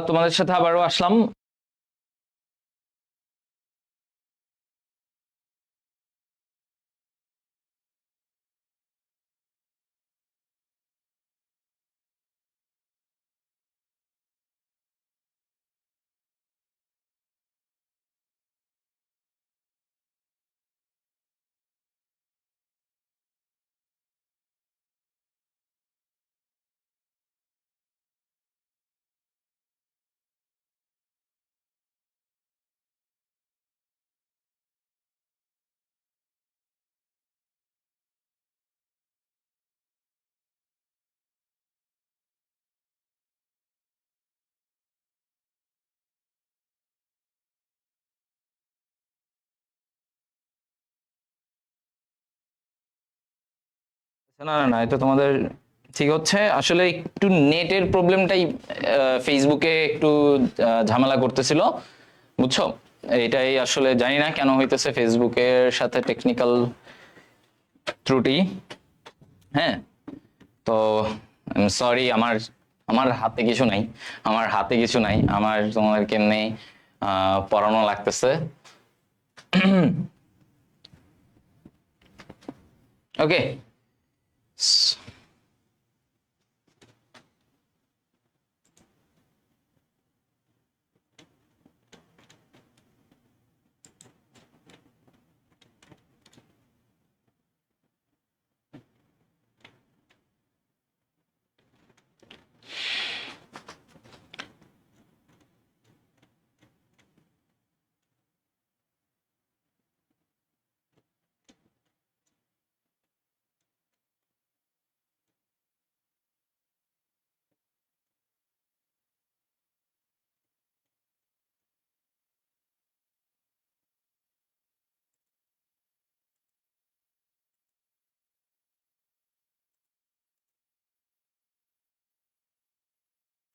তোমাদের সাথে আবারও আসলাম। না না না, এটা তোমাদের ঠিক হচ্ছে। আসলে একটু নেটের প্রবলেমটাই ফেসবুকে একটু ঝামেলা করতেছিল, বুঝছো? এটাই আসলে জানি না কেন হইতেছে, ফেসবুকের সাথে টেকনিক্যাল ত্রুটি। হ্যাঁ, তো সরি, আমার আমার হাতে কিছু নাই, আমার হাতে কিছু নাই, আমার তোমাদের কেমনে পড়ানো লাগতেছে। ওকে,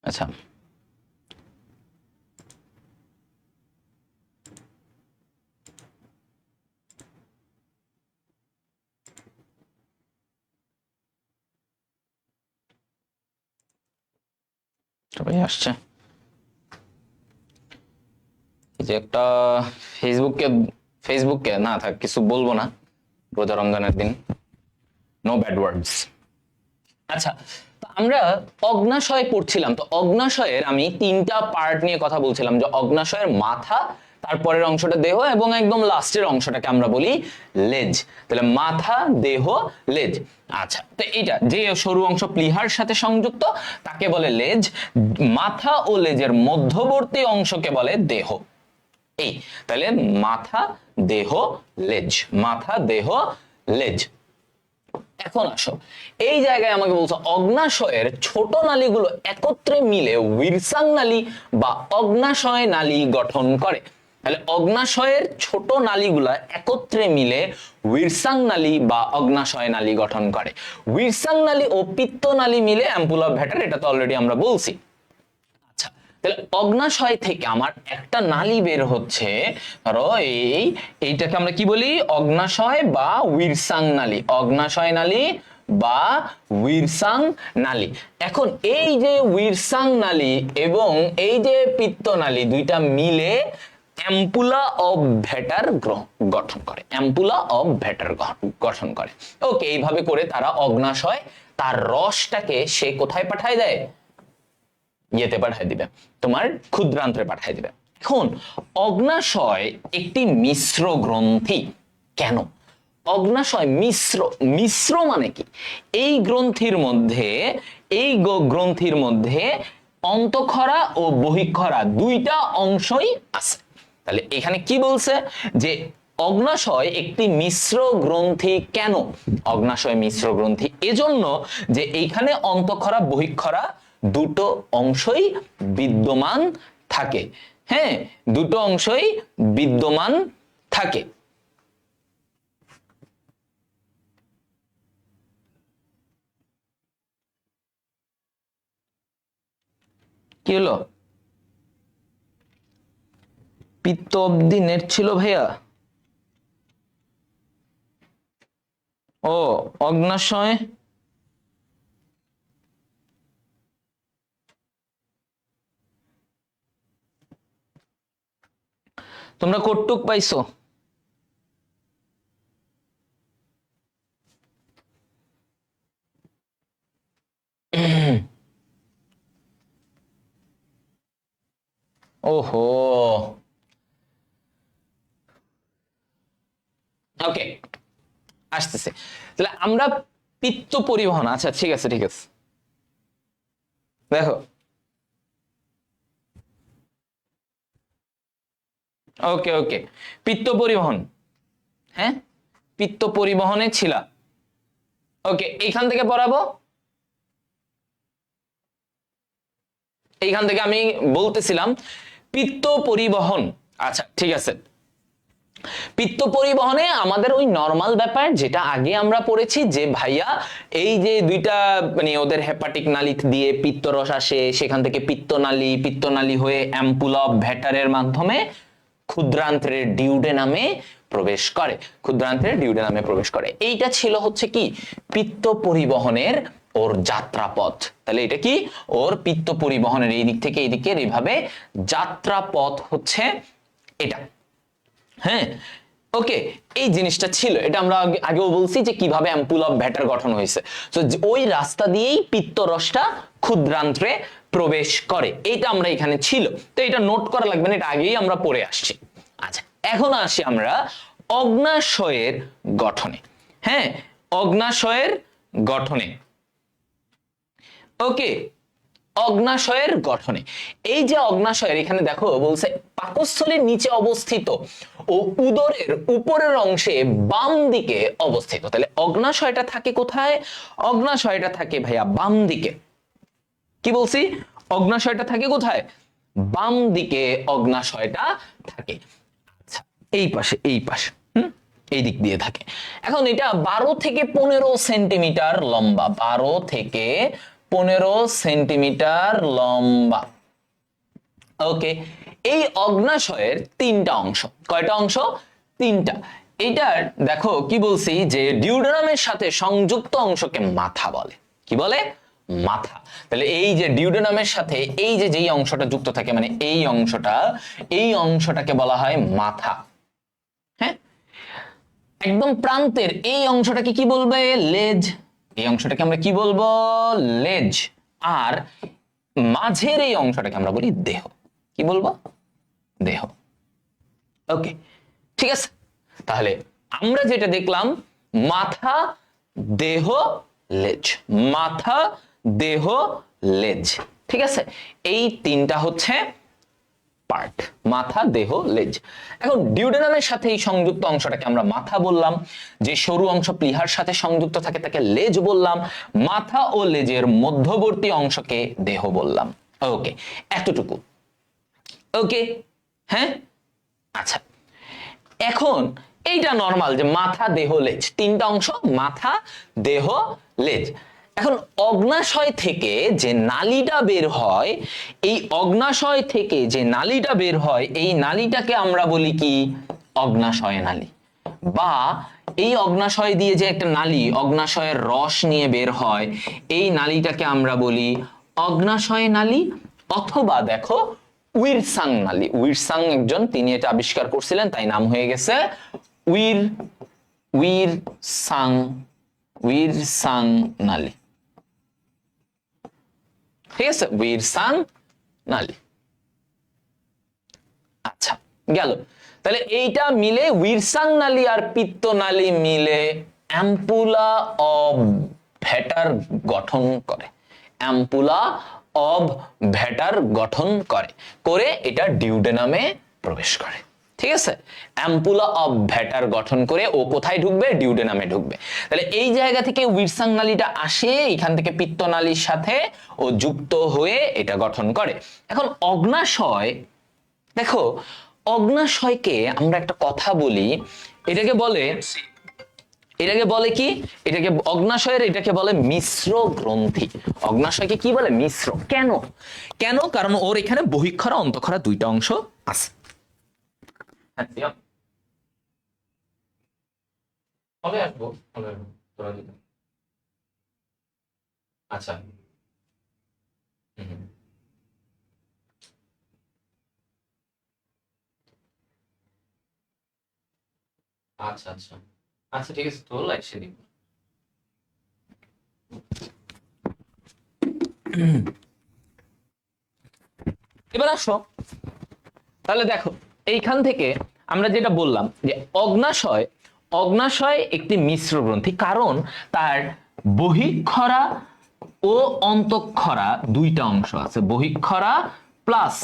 আচ্ছা, সবাই আসছে। এই যে একটা ফেসবুককে ফেসবুককে না থাক, কিছু বলবো না, রোজা রমজানের দিন, নো ব্যাড ওয়ার্ডস। আচ্ছা, তো আমরা অগ্নাশয় পড়ছিলাম, তো অগ্নাশয়ের আমি তিনটা পার্ট নিয়ে কথা বলছিলাম, যে অগ্নাশয়ের মাথা, তারপরের অংশটা দেহ, এবং একদম লাস্টের অংশটাকে আমরা বলি লেজ। তাহলে মাথা, দেহ, লেজ। আচ্ছা, তো এইটা যে সরু অংশ প্লীহার সাথে সংযুক্ত তাকে বলে লেজ, মাথা ও লেজের মধ্যবর্তী অংশকে বলে দেহ। এই তাহলে মাথা, দেহ, লেজ, মাথা, দেহ, লেজ। এখন আসো, এই জায়গায় আমাকে বলছো অগ্নাশয়ের ছোট নালীগুলো একত্রে মিলে উইরসাং নালী বা অগ্নাশয় নালী গঠন করে। তাহলে অগ্নাশয়ের ছোট নালীগুলা একত্রে মিলে উইরসাং নালী বা অগ্নাশয় নালী গঠন করে। উইরসাং নালী ও পিত্ত নালী মিলে অ্যাম্পুল অফ ভ্যাটার, এটা তো অলরেডি আমরা বলছি। আচ্ছা, তাহলে অগ্নাশয় থেকে আমার একটা নালী বের হচ্ছে, ধরো এইটাকে আমরা কি বলি? অগ্নাশয় বা উইরসাং নালী, অগ্নাশয় নালী বা উইরসাং নালী। এখন এই যে উইরসাং নালী এবং এই যে পিত্ত নালী, দুইটা মিলে অ্যাম্পুলা অফ ভ্যাটার গঠন করে, অ্যাম্পুলা অফ ভ্যাটার গঠন করে। ওকে, এইভাবে করে তারা অগ্নাশয় তার রসটাকে সে কোথায় পাঠায় দেয়? ইয়েতে পাঠায় দিবে, তোমার ক্ষুদ্রান্ত্রে পাঠায় দিবে। এখন অগ্নাশয় একটি মিশ্র গ্রন্থি। কেন অগ্নাশয় মিশ্র? মিশ্র মানে কি? এই গ্রন্থির মধ্যে, এই গ্রন্থির মধ্যে অন্তঃক্ষরা ও বহিঃক্ষরা দুইটা অংশই আছে। তাহলে এখানে কি বলছে যে অগ্নাশয় একটি মিশ্র গ্রন্থি। কেন অগ্নাশয় মিশ্র গ্রন্থি? এজন্য যে এইখানে অন্তঃক্ষরা বহিঃক্ষরা দুটো অংশই বিদ্যমান থাকে। হ্যাঁ, দুটো অংশই বিদ্যমান থাকে। কি হলো? পিত্ত অব্দি নেট ছিল ভাইয়া? ও, অগ্নাশয় তোমরা কটুক পাইছো? ওহো, ওকে, আসতেছে। তাহলে আমরা পিত্ত পরিবহন, আচ্ছা ঠিক আছে ঠিক আছে, দেখো ওকে ওকে, পিত্ত পরিবহন, হ্যাঁ পিত্ত পরিবহনে ছিল। ওকে, এইখান থেকে পড়াবো, এইখান থেকে আমি বলতেছিলাম পিত্ত পরিবহন। আচ্ছা ঠিক আছে, পিত্ত পরিবহনে আমাদের ওই নরমাল ব্যাপার যেটা আগে আমরা পড়েছি, যে ভাইয়া এই যে দুইটা মানে ওদের হেপাটিক নালী দিয়ে পিত্তরস আসে, সেখান থেকে পিত্তনালী হয়ে অ্যাম্পুলা অফ ভ্যাটারের মাধ্যমে ক্ষুদ্রান্ত্রের ডিউডেনামে প্রবেশ করে, ক্ষুদ্রান্ত্রের ডিউডেনামে প্রবেশ করে। এইটা ছিল হচ্ছে কি পিত্ত পরিবহনের ওর যাত্রাপথ। তাহলে এটা কি ওর পিত্ত পরিবহনের এই দিক থেকে এই দিকের এইভাবে যাত্রাপথ হচ্ছে এটা। হ্যাঁ ওকে, এই জিনিসটা ছিল, এটা আমরা আগেও বলছি যে কিভাবে অ্যাম্পুল অফ ভ্যাটার গঠন হয়েছে। তো ওই রাস্তা দিয়েই পিত্তরসটা ক্ষুদ্রান্ত্রে প্রবেশ করে, এটা আমরা এখানে ছিল। তো এটা নোট করা লাগবে না, এটা আগেই আমরা পড়ে আসছি। আচ্ছা, এখন আসি আমরা অগ্নাশয়ের গঠনে। হ্যাঁ, অগ্নাশয়ের গঠনে। ওকে, অগ্নাশয়ের গঠনে, এই যে অগ্নাশয়ের এখানে দেখো বলছে পাকস্থলীর নিচে অবস্থিত ও উদরের উপরের অংশে বাম দিকে অবস্থিত। তাহলে অগ্নাশয়টা থাকে কোথায়? অগ্নাশয়টা থাকে ভাইয়া বাম দিকে। কি বলছি? অগ্নাশয়টা থাকে কোথায়? বাম দিকে অগ্নাশয়টা থাকে। আচ্ছা, এই পাশে এই পাশে এই দিক দিয়ে থাকে। এখন এটা 12 থেকে 15 সেন্টিমিটার লম্বা, 12 থেকে 15 সেন্টিমিটার লম্বা। ওকে, এই অগ্নাশয়ের তিনটা অংশ। কয়টা অংশ? তিনটা। এইটার দেখো কি বলছি যে ডিউডেনামের সাথে সংযুক্ত অংশকে মাথা বলে। কি বলে? মাথা। তাহলে এই যে ডিউডেনামের সাথে এই যে যেই অংশটা যুক্ত থাকে, মানে এই অংশটা, এই অংশটাকে বলা হয় মাথা। হ্যাঁ, একদম প্রান্তের এই অংশটাকে কি বলবে? লেজ। এই অংশটাকে আমরা কি বলবো? লেজ। আর মাঝের এই অংশটাকে আমরা বলি দেহ। কি বলবো? দেহ। ওকে, ঠিক আছে। তাহলে আমরা যেটা দেখলাম, মাথা, দেহ, লেজ, মাথা, দেহ, লেজ। ঠিক আছে, এই তিনটা হচ্ছে পার্ট, মাথা, দেহ, লেজ। এখন ডিউডেনামের সাথে এই সংযুক্ত অংশটাকে আমরা মাথা বললাম, যে সরু অংশ প্লীহার সাথে সংযুক্ত থাকে তাকে লেজ বললাম, মাথা ও লেজের মধ্যবর্তী অংশকে দেহ বললাম। ওকে, এতটুকু। ওকে, হ্যাঁ, আচ্ছা, এখন এইটা নরমাল যে মাথা, দেহ, লেজ, তিনটা অংশ, মাথা, দেহ, লেজ। এখন অগ্নাশয় থেকে যে নালীটা বের হয়, এই অগ্নাশয় থেকে যে নালীটা বের হয়, এই নালীটাকে আমরা বলি কি? অগ্নাশয় নালী। বা এই অগ্নাশয় দিয়ে যে একটা নালী অগ্নাশয়ের রস নিয়ে বের হয়, এই নালীটাকে আমরা বলি অগ্নাশয় নালী। অথবা দেখো উইরসাং নালী, উইরসাং একজন, তিনি এটা আবিষ্কার করছিলেন, তাই নাম হয়ে গেছে উইরসাং, উইরসাং নালী। ঠিক আছে, উইরসাং নালী। আচ্ছা, গেল। তাহলে এইটা মিলে উইরসাং নালী আর পিত্ত নালী মিলে অ্যাম্পুলা অব ভ্যাটার গঠন করে, অ্যাম্পুলা অব ভ্যাটার গঠন করে, করে এটা ডিউডেনামে প্রবেশ করে। ঠিক আছে, অ্যাম্পুলা অব ভ্যাটার গঠন করে ও কোথায় ঢুকবে? ডিউডেনামে ঢুকবে। তাহলে এই জায়গা থেকে উইরসাং নালীটা আসে, এখান থেকে পিত্ত নালীর সাথে ও যুক্ত হয়ে এটা গঠন করে। এখন অগ্নাশয়, দেখো অগ্নাশয়কে আমরা একটা কথা বলি, এটাকে বলে, এটাকে বলে কি? এটাকে অগ্নাশয়ের এটাকে বলে মিশ্র গ্রন্থি। অগ্নাশয়কে কি বলে? মিশ্র। কেন? কেন? কারণ ওর এখানে বহিঃক্ষরা অন্তঃক্ষরা দুইটা অংশ আছে। আচ্ছা, আচ্ছা আচ্ছা আচ্ছা, ঠিক আছে, তো লাইক দিব। এবার আসো, তাহলে দেখো এইখান থেকে আমরা যেটা বললাম যে অগ্নাশয়, অগ্নাশয় একটি মিশ্র গ্রন্থি, কারণ তার বহিঃক্ষরা ও অন্তঃক্ষরা দুইটা অংশ আছে, বহিঃক্ষরা প্লাস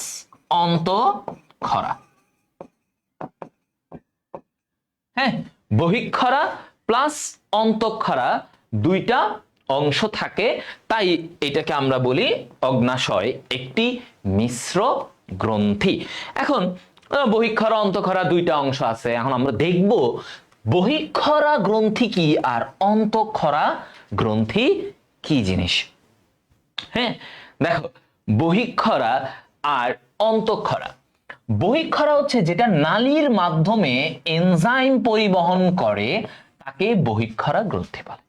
অন্তঃক্ষরা। হ্যাঁ, বহিঃক্ষরা প্লাস অন্তঃক্ষরা দুইটা অংশ থাকে, তাই এটাকে আমরা বলি অগ্নাশয় একটি মিশ্র গ্রন্থি। এখন বহিঃক্ষরা অন্তঃক্ষরা দুইটা অংশ আছে, এখন আমরা দেখব বহিঃক্ষরা গ্রন্থি কি আর অন্তঃক্ষরা গ্রন্থি কি জিনিস। হ্যাঁ, দেখো বহিঃক্ষরা আর অন্তঃক্ষরা, বহিঃক্ষরা হচ্ছে যেটা নালীর মাধ্যমে এনজাইম পরিবহন করে তাকে বহিঃক্ষরা গ্রন্থি বলে।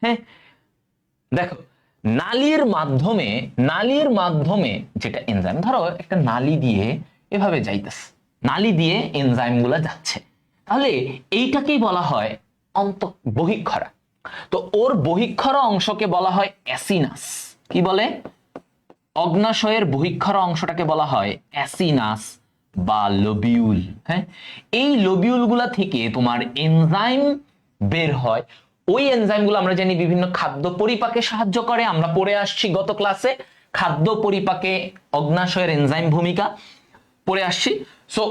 হ্যাঁ, দেখো নালীর মাধ্যমে, নালীর মাধ্যমে যেটা এনজাইম, ধরো একটা নালী দিয়ে এভাবে যাইতেছে, নালী দিয়ে এনজাইম গুলা যাচ্ছে, তাহলে এইটাকেই বলা হয় বহিঃক্ষরা। তো ওর বহিঃক্ষরা অংশকে বলা হয় অ্যাসিনাস। কি বলে? অগ্নাশয়ের বহিঃক্ষরা অংশটাকে বলা হয় অ্যাসিনাস বা লোবিউল। হ্যাঁ, এই লোবিউল গুলা থেকে তোমার এনজাইম বের হয়। ওই এনজাইমগুলো আমরা জানি বিভিন্ন খাদ্য পরিপাকে সাহায্য করে, আমরা পড়ে আসছি গত ক্লাসে খাদ্য পরিপাকে অগ্নাশয়ের এনজাইম ভূমিকা পড়ে আসছি। সো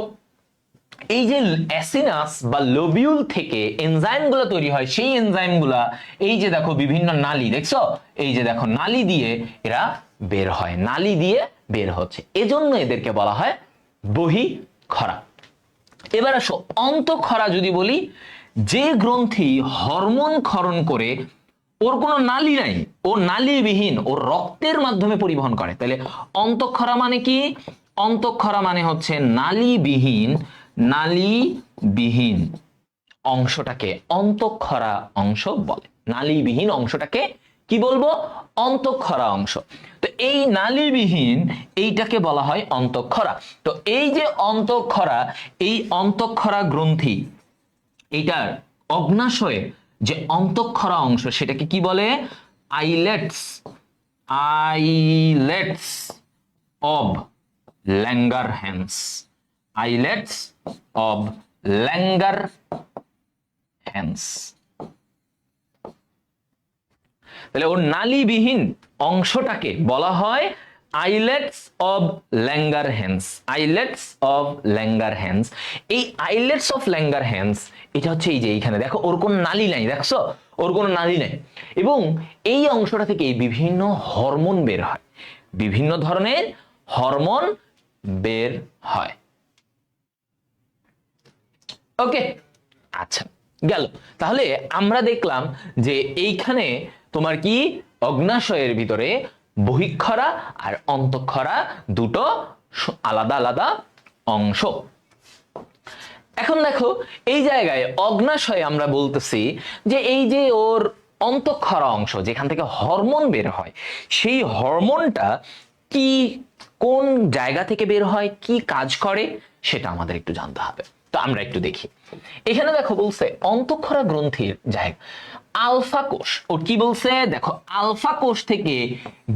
এই যে অ্যাসিনাস বা লোবিউল থেকে এনজাইমগুলো তৈরি হয়, সেই এনজাইমগুলা এই যে দেখো বিভিন্ন নালী, দেখছো এই যে দেখো নালী দিয়ে এরা বের হয়, নালী দিয়ে বের হচ্ছে, এজন্য এদেরকে বলা হয় বহিঃক্ষরা। এবার আসো অন্তঃক্ষরা যদি বলি, যে গ্রন্থি হরমোন ক্ষরণ করে, ওর কোনো নালী নাই, ও নালীবিহীন, ও রক্তের মাধ্যমে পরিবহন করে, তাহলে অন্তঃক্ষরা মানে কি? অন্তঃক্ষরা মানে হচ্ছে নালীবিহীন, নালীবিহীন অংশটাকে অন্তঃক্ষরা অংশ বলে। নালীবিহীন অংশটাকে কি বলবো? অন্তঃক্ষরা অংশ। তো এই নালীবিহীন এইটাকে বলা হয় অন্তঃক্ষরা। তো এই যে অন্তঃক্ষরা, এই অন্তঃক্ষরা গ্রন্থি, এইটার অগ্নাশয়ে যে অন্তঃক্ষরা অংশ সেটাকে কি বলে? Islets, islets of Langerhans, islets of Langerhans. তাহলে ওর নালীবিহীন অংশটাকে বলা হয় islets of Langerhans, islets of Langerhans. এই আইলেটস অফ ল্যাঙ্গারহ্যান্স এটা হচ্ছে এই যে এইখানে দেখো ওর কোনো নালী নাই, দেখছো ওর কোনো নালী নাই, এবং এই অংশটা থেকে বিভিন্ন হরমোন বের হয়, বিভিন্ন ধরনের হরমোন বের হয়। ওকে, আচ্ছা গেল। তাহলে আমরা দেখলাম যে এইখানে তোমার কি অগ্নাশয়ের ভিতরে বহিঃক্ষরা আর অন্তঃক্ষরা দুটো আলাদা আলাদা অংশ। এখন দেখো এই জায়গায় অগ্নাশয়ে আমরা বলতেছি যে এই যে ওর অন্তঃক্ষরা অংশ যেখান থেকে হরমোন বের হয়, সেই হরমোনটা কি, কোন জায়গা থেকে বের হয়, কি কাজ করে, সেটা আমাদের একটু জানতে হবে। তো আমরা একটু দেখি, এখানে দেখো বলছে অন্তঃক্ষরা গ্রন্থির জায়গা আলফা কোষ। ও কি বলছে দেখো, আলফা কোষ থেকে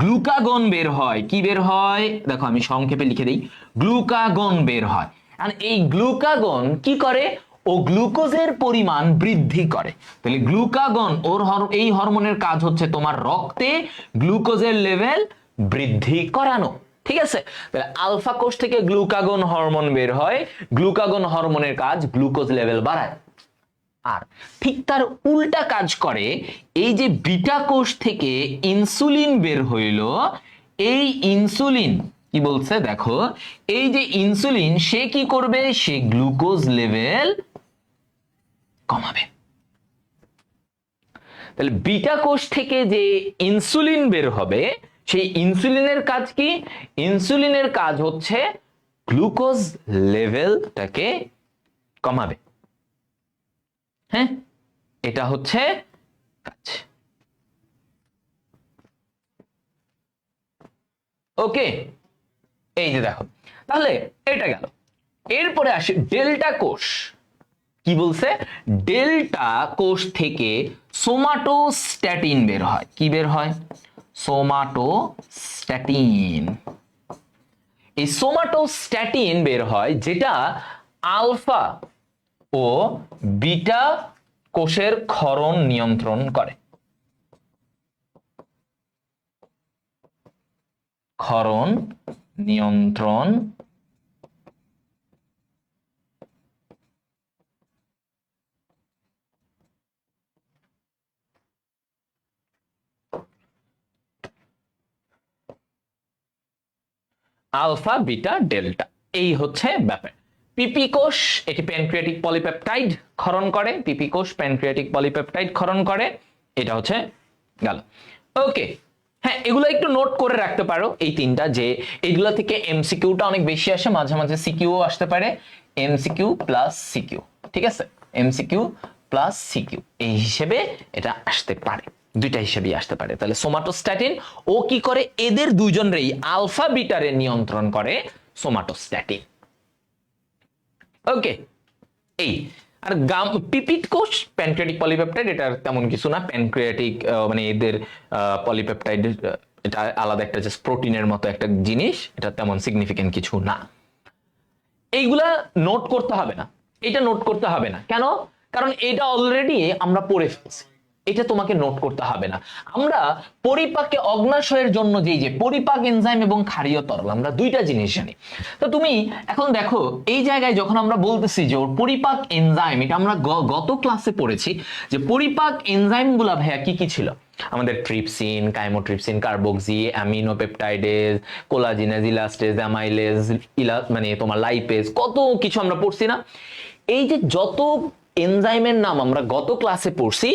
গ্লুকাগন বের হয়। কি বের হয় দেখো, আমি সংক্ষেপে লিখে দিই, গ্লুকাগন বের হয়। আর এই গ্লুকাগন কি করে? ও গ্লুকোজের পরিমাণ বৃদ্ধি করে। তাহলে গ্লুকাগন ওর এই হরমোনের কাজ হচ্ছে তোমার রক্তে গ্লুকোজের লেভেল বৃদ্ধি করানো। ঠিক আছে, তাহলে আলফা কোষ থেকে গ্লুকাগন হরমোন বের হয়, গ্লুকাগন হরমোনের কাজ গ্লুকোজ লেভেল বাড়ায়। আর ঠিক তার উল্টা কাজ করে এই যে বিটা কোষ থেকে ইনসুলিন বের হইল, এই ইনসুলিন কি বলছে দেখো, এই যে ইনসুলিন সে কি করবে? সে গ্লুকোজ লেভেল কমাবে। তাহলে বিটা কোষ থেকে যে ইনসুলিন বের হবে, সেই ইনসুলিনের কাজ কি? ইনসুলিনের কাজ হচ্ছে গ্লুকোজ লেভেলটাকে কমাবে। হ্যাঁ, এটা হচ্ছে কাজ। ওকে, এই যে দেখো, তাহলে এটা গেল। এরপরে আসি ডেল্টা কোষ। কি বলছে, ডেল্টা কোষ থেকে সোমাটোস্ট্যাটিন বের হয়। কি বের হয়? সোমাটোস্ট্যাটিন। এই সোমাটোস্ট্যাটিন বের হয় যেটা আলফা ও বিটা কোষের ক্ষরণ নিয়ন্ত্রণ করে। ক্ষরণ নিয়ন্ত্রণ আলফা বিটা ডেল্টা, এই হচ্ছে ব্যাপার। পিপি কোষ এটি প্যানক্রিয়াটিক পলিপেপটাইড ক্ষরণ করে, পিপি কোষ প্যানক্রিয়াটিক পলিপেপটাইড ক্ষরণ করে, এটা হচ্ছে গেল। ওকে, হ্যাঁ এগুলো একটু নোট করে রাখতে পারো এই তিনটা, যে এইগুলো থেকে এমসিকিউটা অনেক বেশি আসে, মাঝে মাঝে সিকিউ আসতে পারে, এমসিকিউ প্লাস সিকিউ, ঠিক আছে, এমসিকিউ প্লাস সিকিউ এই হিসেবে এটা আসতে পারে, দুইটা হিসেবেই আসতে পারে। তাহলে সোমাটোস্ট্যাটিন ও কি করে, এদের দুইজনেরই আলফা বিটারে নিয়ন্ত্রণ করে সোমাটোস্ট্যাটিন। ওকে, এই আর পিপিড কোষ প্যানক্রিয়াটিক পলিপেপটাইড, এটা তেমন কিছু না, প্যানক্রিয়াটিক মানে এদের পলিপেপটাইড এটা আলাদা একটা জাস্ট প্রোটিনের মতো একটা জিনিস, এটা তেমন সিগনিফিকেন্ট কিছু না। এইগুলা নোট করতে হবে না, এটা নোট করতে হবে না কেন, কারণ এটা অলরেডি আমরা পড়ে ফেলছি, এটা তোমাকে নোট করতে হবে না। আমরা পরিপাকে অগ্নাশয়ের জন্য যে পরিপাক এনজাইম এবং ক্ষারীয় তরল, আমরা দুইটা জিনিস জানি। তো তুমি এখন দেখো এই জায়গায় যখন আমরা বলতেছি যে ওর পরিপাক এনজাইম, এটা আমরা গত ক্লাসে পড়েছি যে পরিপাক এনজাইম গুলা ভাইয়া কি কি ছিল, আমাদের trypsin, chymotrypsin, carboxy, aminopeptidase, collagenase, elastase, amylase, মানে তোমার লাইপেজ, কত কিছু আমরা পড়ছি না। এই যে যত এনজাইমের নাম আমরা গত ক্লাসে পড়ছি,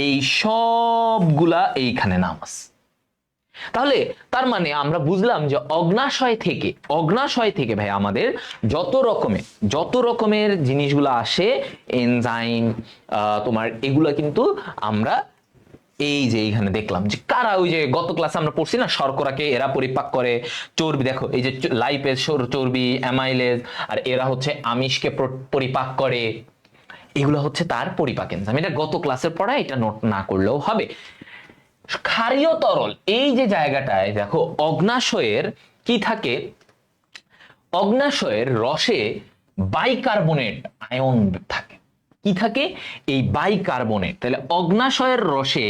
এই সবগুলা এইখানে নাম আছে। তাহলে তার মানে আমরা বুঝলাম যে অগ্নাশয় থেকে ভাই আমাদের যত রকমের জিনিসগুলো আসে, এনজাইম তোমার এগুলা কিন্তু আমরা এই যে এইখানে দেখলাম যে কারা, ওই যে গত ক্লাসে আমরা পড়ছি না, শর্করাকে এরা পরিপাক করে, চর্বি দেখো এই যে লাইপেজ চর্বি, অ্যামাইলেজ, আর এরা হচ্ছে আমিষকে পরিপাক করে, এগুলো হচ্ছে তার পরিপাক এনজাইম। এটা গত ক্লাসের পড়া, এটা নোট না করলেও হবে। ক্ষারীয় তরল, এই যে জায়গাটায় দেখো অগ্নাশয়ের কি থাকে, অগ্নাশয়ের রসে বাইকার্বনেট আয়ন থাকে। কি থাকে? এই বাইকার্বনেট। তাহলে অগ্নাশয়ের রসে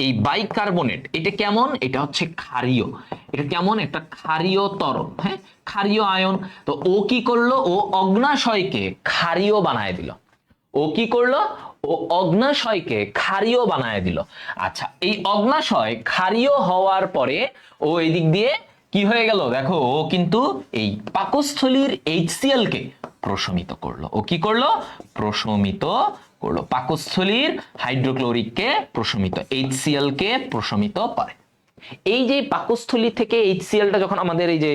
এই বাইকার্বনেট, এটা কেমন, এটা হচ্ছে ক্ষারীয়, এটা কেমন, একটা ক্ষারীয় তরল, হ্যাঁ ক্ষারীয় আয়ন। তো ও কি করলো, ও অগ্নাশয়কে ক্ষারীয় বানায় দিল। ও কি করলো, ও অগ্নাশয়কে ক্ষারীয় বানায় দিল। আচ্ছা, এই অগ্নাশয় ক্ষারীয় হওয়ার পরে ও এই দিক দিয়ে কি হয়ে গেল, দেখো ও কিন্তু এই পাকস্থলীর HCl কে প্রশমিত করলো। ও কি করলো, প্রশমিত করলো, পাকস্থলীর হাইড্রোক্লোরিককে প্রশমিত, HCl কে প্রশমিত করে। এই যে পাকস্থলী থেকে HClটা যখন আমাদের এই যে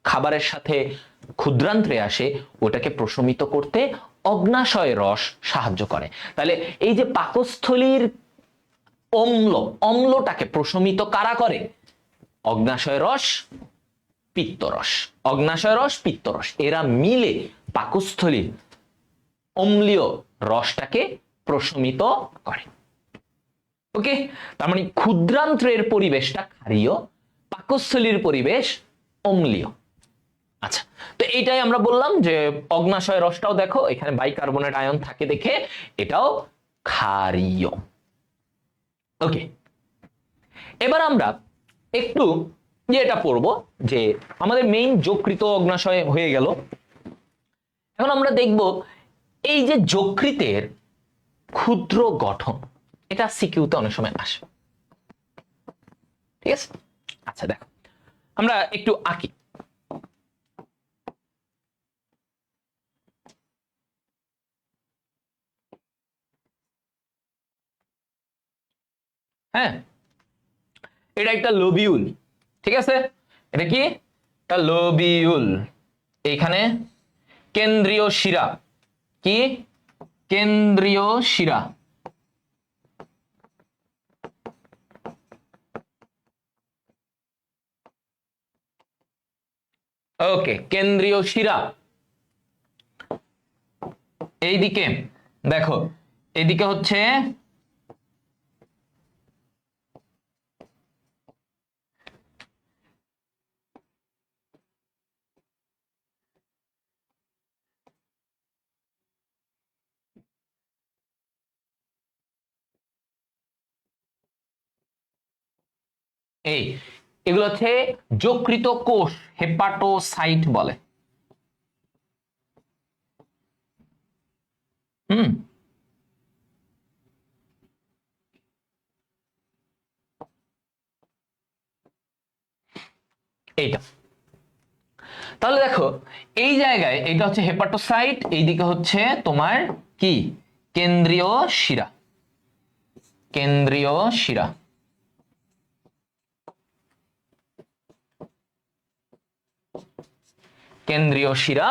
খাবারের সাথে ক্ষুদ্রান্ত্রে আসে, ওটাকে প্রশমিত করতে অগ্নাশয় রস সাহায্য করে। তাহলে এই যে পাকস্থলীর অম্লটাকে প্রশমিত কারা করে, অগ্নাশয় রস, পিত্তরস, অগ্নাশয় রস, পিত্তরস, এরা মিলে পাকস্থলীর অম্লীয় রসটাকে প্রশমিত করে। ওকে, তার মানে ক্ষুদ্রান্ত্রের পরিবেশটা ক্ষারীয়, পাকস্থলীর পরিবেশ অম্লীয়। আচ্ছা, তো এটাই আমরা বললাম যে অগ্নাশয় রসটাও দেখো এখানে বাইকার্বনেট আয়ন থাকে দেখে এটাও ক্ষারীয়। ওকে, এবার আমরা একটু এটা পড়বো যে আমাদের মেইন যকৃত অগ্নাশয় হয়ে গেল। এখন আমরা দেখব এই যে যকৃতের ক্ষুদ্র গঠন, এটা সিকিউতে অনেক সময় আসে, ঠিক আছে। আচ্ছা দেখো আমরা একটু আঁকি। হ্যাঁ, এটা একটা লোবিউল, ঠিক আছে, এটা কি একটা লোবিউল। এইখানে কেন্দ্রীয় শিরা, কি কেন্দ্রীয় শিরা, ওকে কেন্দ্রীয় শিরা এইদিকে দেখো এদিকে হচ্ছে এই এগুলো হচ্ছে যকৃত কোষ, হেপাটোসাইট বলে। হুম, এইটা তাহলে দেখো এই জায়গায় এইটা হচ্ছে হেপাটোসাইট, এইদিকে হচ্ছে তোমার কি কেন্দ্রীয় শিরা, কেন্দ্রীয় শিরা। কেন্দ্রীয় শিরা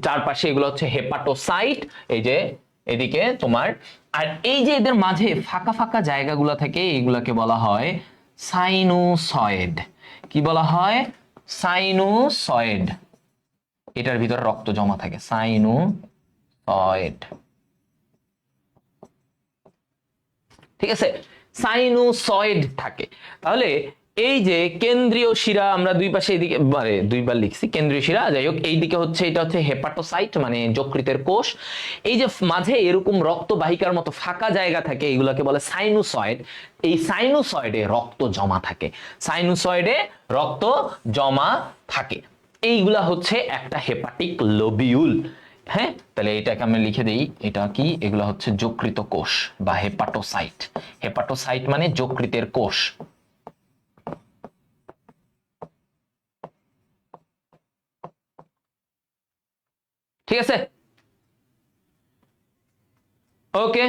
চারপাশে এগুলো হচ্ছে হেপাটোসাইট, এই যে এদিকে তোমার। আর এই যে এদের মাঝে ফাঁকা ফাঁকা জায়গাগুলো থাকে এইগুলাকে বলা হয় সাইনুসয়েড। কি বলা হয়? সাইনুসয়েড। এটার ভিতরে রক্ত জমা থাকে, সাইনুসয়েড। ঠিক আছে, সাইনুসয়েড থাকে। তাহলে এই যে কেন্দ্রীয় শিরা, আমরা দুই পাশে এদিকে মানে দুইবার লিখছি কেন্দ্রীয় শিরা, যাই হোক এইদিকে হচ্ছে এটা হচ্ছে হেপাটোসাইট মানে যকৃতের কোষ। এই যে মাঝে এরকম রক্তবাহিকার মতো ফাঁকা জায়গা থাকে এইগুলোকে বলে সাইনুসয়েড। এই সাইনুসয়েডে রক্ত জমা থাকে, সাইনুসয়েডে রক্ত জমা থাকে। এইগুলা হচ্ছে একটা হেপাটিক লোবিউল। হ্যাঁ, তাহলে এটাকে আমি লিখে দেই, এটা কি? এগুলো হচ্ছে যকৃত কোষ বা হেপাটোসাইট। হেপাটোসাইট মানে যকৃতের কোষ। ঠিক আছে, ওকে।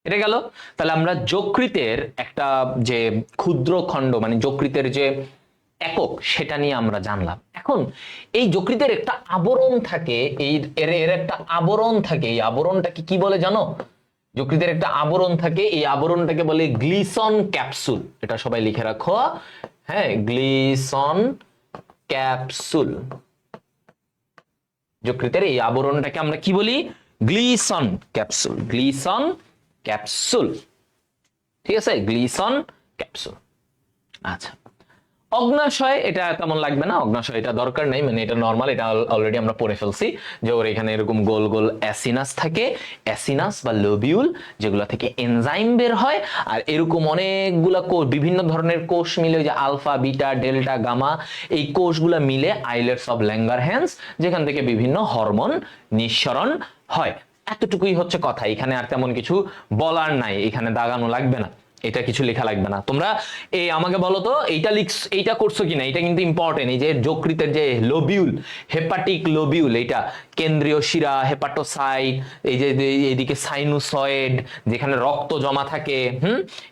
এটা গেল। তাহলে আমরা যকৃতের একটা যে ক্ষুদ্র খণ্ড মানে যকৃতের যে একক সেটা নিয়ে আমরা জানলাম। এখন এই যকৃতের একটা আবরণ থাকে, এই এর এর একটা আবরণ থাকে। এই আবরণটাকে কি বলে জানো? যকৃতের একটা আবরণ থাকে, এই আবরণটাকে বলে গ্লিসন ক্যাপসুল। এটা সবাই লিখে রাখো, হ্যাঁ, গ্লিসন ক্যাপসুল। যকৃতের এই আবরণটাকে আমরা কি বলি? Gleeson capsule, Gleeson capsule. ঠিক আছে, গ্লিসন ক্যাপসুল। আচ্ছা, অগ্নাশয় এটা তেমন লাগবে না, অগ্নাশয় এটা দরকার নেই, মানে এটা নরমাল, এটা অলরেডি আমরা পড়ে ফেলছি যে ওর এখানে এরকম গোল গোল অ্যাসিনাস থাকে, অ্যাসিনাস বা লোবিউল, যেগুলো থেকে এনজাইম বের হয়। আর এরকম অনেকগুলা কোষ, বিভিন্ন ধরনের কোষ মিলে, যে আলফা বিটা ডেল্টা গামা, এই কোষগুলা মিলে আইলেটস অফ ল্যাঙ্গারহ্যান্স, যেখান থেকে বিভিন্ন হরমোন নিঃসরণ হয়। এতটুকুই হচ্ছে কথা, এখানে আর তেমন কিছু বলার নাই, এখানে দাগানো লাগবে না, এটা কিছু লেখা লাগবে না। তোমরা এই আমাকে বলো তো এইটা এইটা করছো কিনা, এটা কিন্তু ইম্পর্টেন্ট। এই যে যকৃতের যে লোবিউল, হেপাটিক লোবিউল, এটা কেন্দ্রীয় শিরা, হেপাটোসাইট, এই যে এইদিকে সাইনুসয়েড যেখানে রক্ত জমা থাকে,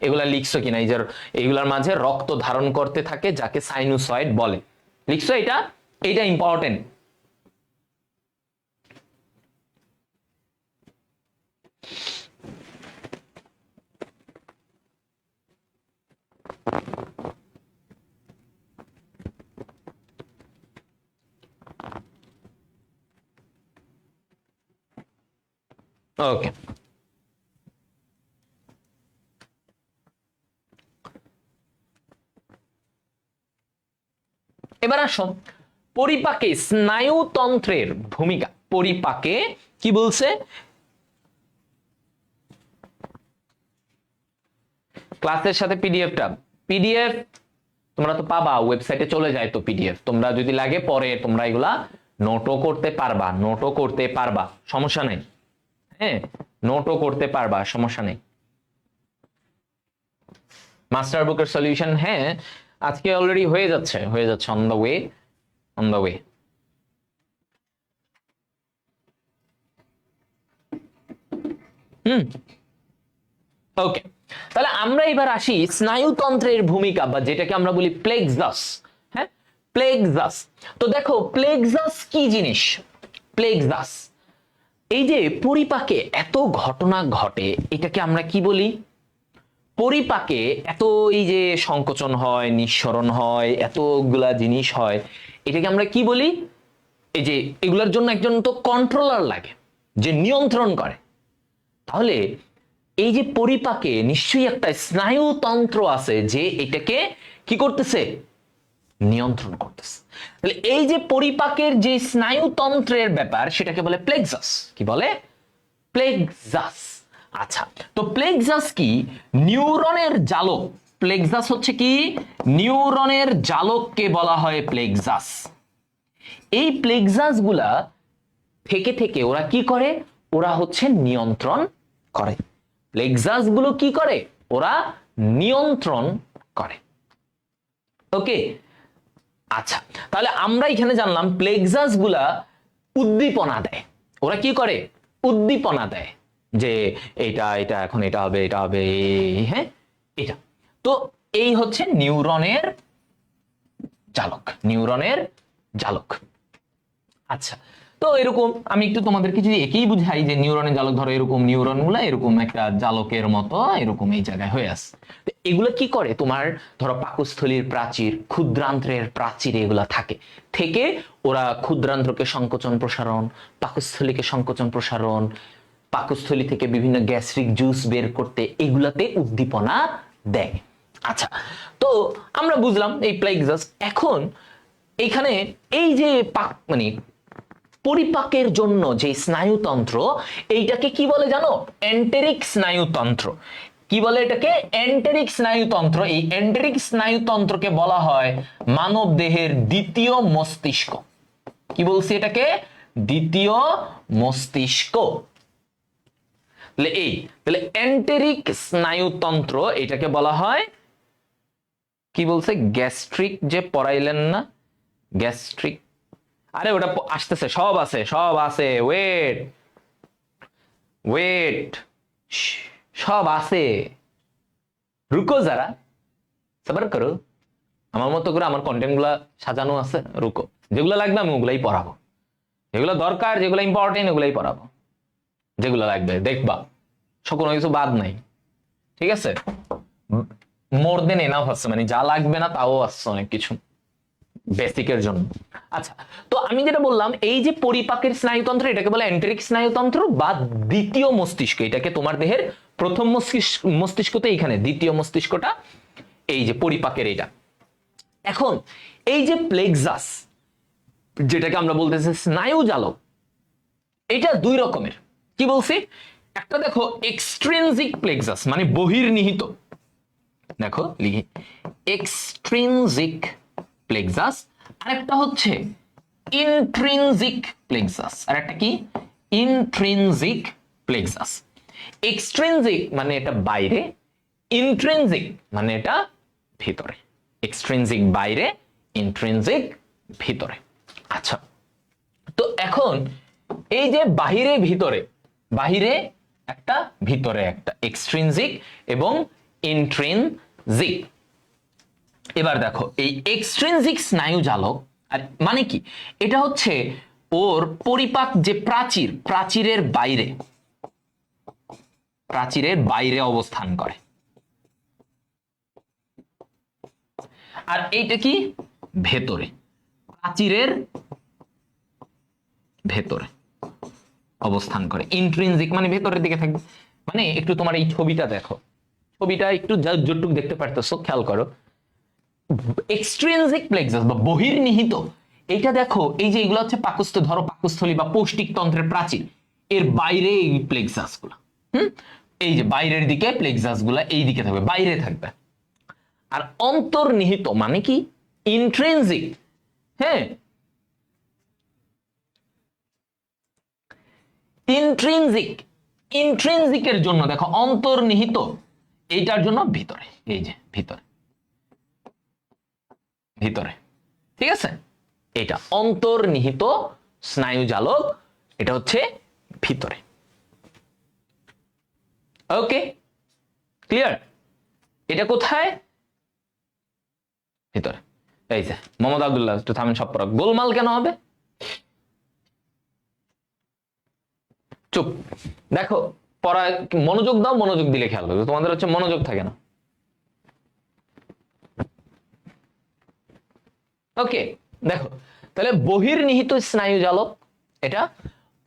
এগুলা লিখছো কিনা? এই যে এইগুলার মাঝে রক্ত ধারণ করতে থাকে যাকে সাইনুসয়েড বলে, লিখছো এটা? এটা ইম্পর্টেন্ট। ওকে, এবার আসো পরিপাকে স্নায়ুতন্ত্রের ভূমিকা। পরিপাকে কি বলছে? ক্লাসের সাথে পিডিএফটা, পিডিএফ তোমরা তো পাবা, ওয়েবসাইটে চলে যায় তো পিডিএফ। তোমরা যদি লাগে পরে তোমরা এগুলা নোটও করতে পারবা, নোটও করতে পারবা, সমস্যা নেই। হ্যাঁ, নোটও করতে পারবা, সমস্যা নেই। মাস্টার বুকের সলিউশন, হ্যাঁ আজকে অলরেডি হয়ে যাচ্ছে, হয়ে যাচ্ছে, on the way, on the way. Okay, তাহলে আমরা এবার আসি স্নায়ুতন্ত্রের ভূমিকা, বা যেটাকে আমরা বলি প্লেক্সাস। হ্যাঁ, প্লেক্সাস। তো দেখো প্লেক্সাস কি জিনিস? প্লেক্সাস এই যে পরিপাকে এত ঘটনা ঘটে, এটাকে আমরা কি বলি? পরিপাকে এত এই যে সংকোচন হয়, নিঃসরণ হয়, এতগুলা জিনিস হয়, এটাকে আমরা কি বলি? এই যে এগুলোর জন্য একজন তো কন্ট্রোলার লাগে, যে নিয়ন্ত্রণ করে। তাহলে এই যে পরিপাকে নিশ্চয়ই একটা স্নায়ুতন্ত্র আছে যে এটাকে কি করতেছে? নিয়ন্ত্রণ করতেছে। তাহলে এই যে পরিপাকের যে স্নায়ুতন্ত্রের ব্যাপার, সেটাকে বলে প্লেক্সাস। কি বলে? প্লেক্সাস। আচ্ছা, তো প্লেক্সাস কি? নিউরনের জালক। প্লেক্সাস হচ্ছে কি? নিউরনের জালককে বলা হয় প্লেক্সাস। এই প্লেক্সাস গুলা থেকে থেকে ওরা কি করে? ওরা হচ্ছে নিয়ন্ত্রণ করে। প্লেক্সাস গুলো কি করে? ওরা নিয়ন্ত্রণ করে। ওকে, আচ্ছা, তাহলে আমরা এখানে জানলাম প্লেক্সাস গুলা উদ্দীপনা দেয়। ওরা কি করে? উদ্দীপনা দেয়, যে এটা এটা এখন এটা হবে, এটা হবে, হ্যাঁ, এটা। তো এই হচ্ছে নিউরনের জালক, নিউরনের জালক। আচ্ছা, তো এরকম আমি একটু তোমাদেরকে যদি একেই বুঝাই যে নিউরনের জালক, ধরো এরকম নিউরন গুলা এরকম একটা জালকের মতো এরকম এই জায়গায় হয়ে আছে। এগুলো কি করে? তোমার ধরো পাকস্থলীর প্রাচীর, ক্ষুদ্রান্ত্রের প্রাচীরে এগুলা থাকে, থেকে ওরা ক্ষুদ্রান্ত্রকে সংকোচন প্রসারণ, পাকস্থলীকে সংকোচন প্রসারণ, পাকস্থলী থেকে বিভিন্ন গ্যাস্ট্রিক জুস বের করতে এগুলাতে উদ্দীপনা দেয়। আচ্ছা, তো আমরা বুঝলাম এই প্লেক্সাস। এখন এইখানে এই যে মানে পরিপাকের জন্য যে স্নায়ুতন্ত্র, এইটাকে কি বলে জানো? এন্টেরিক স্নায়ুতন্ত্র। কি বলে এটাকে? এন্টেরিক স্নায়ুতন্ত্র। এই এন্টেরিক স্নায়ুতন্ত্রকে বলা হয় মানব দেহের দ্বিতীয় মস্তিষ্ক। কি বলছি এটাকে? দ্বিতীয় মস্তিষ্ক। তাহলে এন্টেরিক স্নায়ুতন্ত্র এটাকে বলা হয় কি? বলছে গ্যাস্ট্রিক, যে পড়াইলেন না, গ্যাস্ট্রিক। আরে ওটা আসতেছে, সব আছে, সব আছে, ওয়েট ওয়েট, সব আছে, রুকো যারা, সবার করো। আমার মতো করে আমার কন্টেন্ট গুলা সাজানো আছে, রুকো। যেগুলো লাগবে আমি ওগুলাই পড়াবো, যেগুলো দরকার, যেগুলো ইম্পর্টেন্ট, ওগুলাই পড়াবো। যেগুলো লাগবে দেখবা, কোনো কিছু বাদ নাই, ঠিক আছে? মোর দেন এনাফ আছে, মানে যা লাগবে না তাও আসছে অনেক কিছু বেসিকের জন্য। আচ্ছা, তো আমি যেটা বললাম, এই যে পরিপাকের স্নায়ুতন্ত্র, এটাকে বলে এন্টেরিক স্নায়ুতন্ত্র বা দ্বিতীয় মস্তিষ্ক। এটাকে তোমার দেহের প্রথম মস্তিষ্ক তো এইখানে, দ্বিতীয় মস্তিষ্কটা এই যে পরিপাকের এটা। এখন এই যে প্লেক্সাস, যেটাকে আমরা বলতেছি স্নায়ু জালক, এটা দুই রকমের। কি বলছি? একটা দেখো এক্সট্রিনজিক প্লেক্সাস, মানে বহির্নিহিত। দেখো লিখি, এক্সট্রিনজিক প্লেক্সাস। আরেকটা হচ্ছে ইন্ট্রিনজিক প্লেক্সাস। আর একটা কি? Intrinsic plexus. এক্সট্রিনজিক মানে এটা বাইরে, ইন্ট্রিনজিক মানে এটা ভিতরে। এক্সট্রিনজিক বাইরে, ইন্ট্রিনজিক ভিতরে। আচ্ছা, তো এখন এই যে বাহিরে ভিতরে, বাহিরে একটা ভিতরে একটা, এক্সট্রিনজিক এবং ইন্ট্রিনজিক। এবার দেখো এই এক্সট্রিনজিক স্নায়ু জালক আর মানে কি? এটা হচ্ছে ওর পরিপাক যে প্রাচীর, প্রাচীরের বাইরে, প্রাচীরের বাইরে অবস্থান করে। আর এইটা কি? ভেতরে, প্রাচীরের ভেতরে অবস্থান করে। ইন্ট্রিনজিক মানে ভেতরের দিকে থাকবে। মানে একটু তোমার এই ছবিটা দেখো, ছবিটা একটু যতটুকু দেখতে পারতেছো খেয়াল করো। এক্সট্রিনজিক প্লেক্সাস বা বহির্নিহিত, এইটা দেখো, এই যে এগুলো হচ্ছে পাকস্থলী, ধরো পাকস্থলী বা পৌষ্টিক তন্ত্রের প্রাচীর, এর বাইরে এই প্লেক্সাস গুলা, এই যে বাইরের দিকে প্লেক্সাস গুলা এই দিকে থাকবে, বাইরে থাকবে। আর অন্তর্নিহিত মানে কি? ইন্ট্রিনজিক, হ্যাঁ, ইন্ট্রিনজিক। ইন্ট্রিনজিকের জন্য দেখো অন্তর্নিহিত, এইটার জন্য ভিতরে, এই যে ভিতরে, ভিতরে, ঠিক আছে? এটা অন্তর্নিহিত স্নায়ু জালক, এটা হচ্ছে ভিতরে। ওকে, ক্লিয়ার? এটা কোথায়? ভিতরে। এই যে মোহাম্মদ আব্দুল্লাহ, একটু থামেন, সব পড়া গোলমাল কেন হবে? চুপ। দেখো পড়া মনোযোগ দাও, মনোযোগ দিলে খেয়াল করবে, তোমাদের হচ্ছে মনোযোগ থাকে না। ওকে দেখো তাহলে বহির্নিহিত স্নায়ুজালক, এটা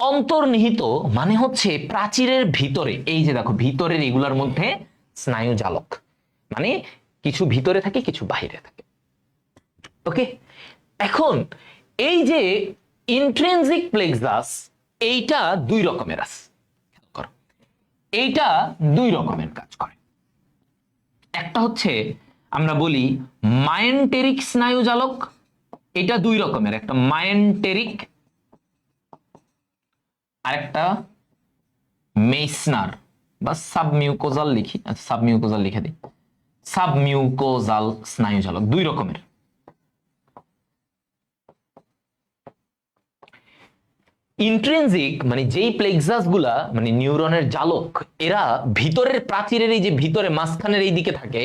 অন্তর্নিহিত মানে হচ্ছে প্রাচীরের ভিতরে, এই যে দেখো ভিতরের এগুলোর মধ্যে স্নায়ুজালক, মানে কিছু ভিতরে থাকে কিছু বাইরে থাকে। ওকে এখন এই যে ইন্ট্রিনসিক প্লেক্সাস, এইটা দুই রকমের আছে, এইটা দুই রকমের কাজ করে। একটা হচ্ছে আমরা বলি মায়েন্টেরিক স্নায়ুজালক, এটা দুই রকমের, একটা মায়েন্টেরিক আর একটা মেইসনার বা সাবমিউকোজাল লিখি, সাবমিউকোজাল লিখে দিই, সাবমিউকোজাল স্নায়ুজালক দুই রকমের। ইন্ট্রিনসিক মানে যেই প্লেক্সাস গুলা মানে নিউরনের জালক, এরা ভিতরের প্রাচীরের এই যে ভিতরে মাঝখানের এই দিকে থাকে,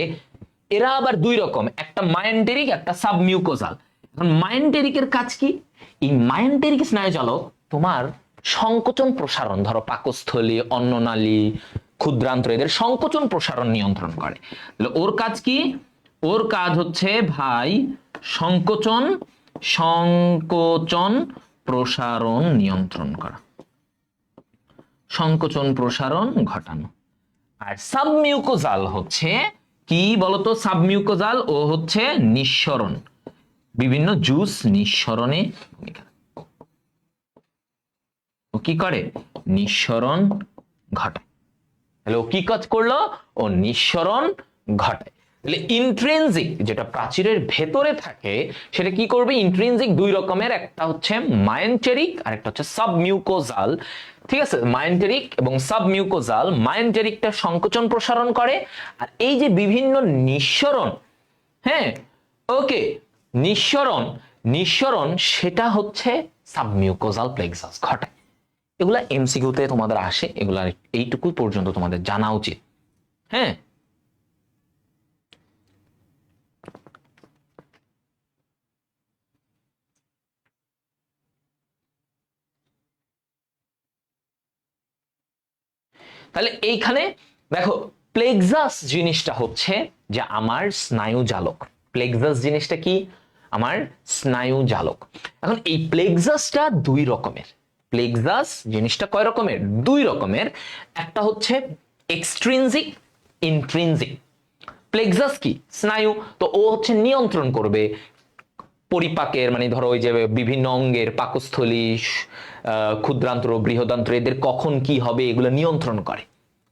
এরা আবার দুই রকম, একটা মায়েন্টেরিক একটা সাবমিউকোজাল। এখন মায়েন্টেরিকের কাজ কি? এই মায়েন্টেরিক স্নায়ুজালক তোমার সংকোচন প্রসারণ, ধরো পাকস্থলী, অন্ননালী, ক্ষুদ্রান্ত্র, এদের সংকোচন প্রসারণ নিয়ন্ত্রণ করে। তাহলে ওর কাজ কি? ওর কাজ হচ্ছে ভাই সংকোচন প্রসারণ নিয়ন্ত্রণ করা, সংকোচন প্রসারণ ঘটানো। আর সাবমিউকোজাল হচ্ছে কি বলতো? সাবমিউকোজাল ও হচ্ছে নিঃসরণ, বিভিন্ন জুস নিঃসরণে ভূমিকা, ও কি করে? নিঃসরণ ঘটায়। তাহলে ও কি কাজ করলো? ও নিঃসরণ ঘটায়। তাহলে ইন্ট্রিনসিক যেটা প্রাচীরের ভেতরে থাকে সেটা কি করবে? ইন্ট্রিনসিক দুই রকমের, একটা হচ্ছে মায়েন্টেরিক আর একটা হচ্ছে সাবমিউকোজাল। ঠিক আছে, মায়েন্টেরিক এবং সাবমিউকোজাল। মায়েন্টেরিকটা সংকোচন প্রসারণ করে, আর এই যে বিভিন্ন নিঃসরণ, হ্যাঁ ওকে, নিঃসরণ সেটা হচ্ছে সাবমিউকোজাল প্লেক্সাস ঘটায়। এগুলা এমসিকিউতে তোমাদের আসে, এগুলা এইটুকু পর্যন্ত তোমাদের জানা উচিত। হ্যাঁ তাহলে এইখানে দেখো প্লেক্সাস জিনিসটা হচ্ছে যে আমার স্নায়ু জালক। প্লেক্সাস জিনিসটা কি? আমার স্নায়ু জালক। এখন এই প্লেক্সাসটা দুই রকমের। প্লেক্সাস জিনিসটা কয় রকমের? দুই রকমের। একটা হচ্ছে এক্সট্রিনসিক, ইন্ট্রিনসিক। প্লেক্সাস কি? স্নায়ু, তো ও হচ্ছে নিয়ন্ত্রণ করবে পরিপাকের, মানে ধরো ওই যে বিভিন্ন অঙ্গের পাকস্থলী, ক্ষুদ্রান্ত্র, বৃহদান্ত্র, এদের কখন কি হবে এগুলো নিয়ন্ত্রণ করে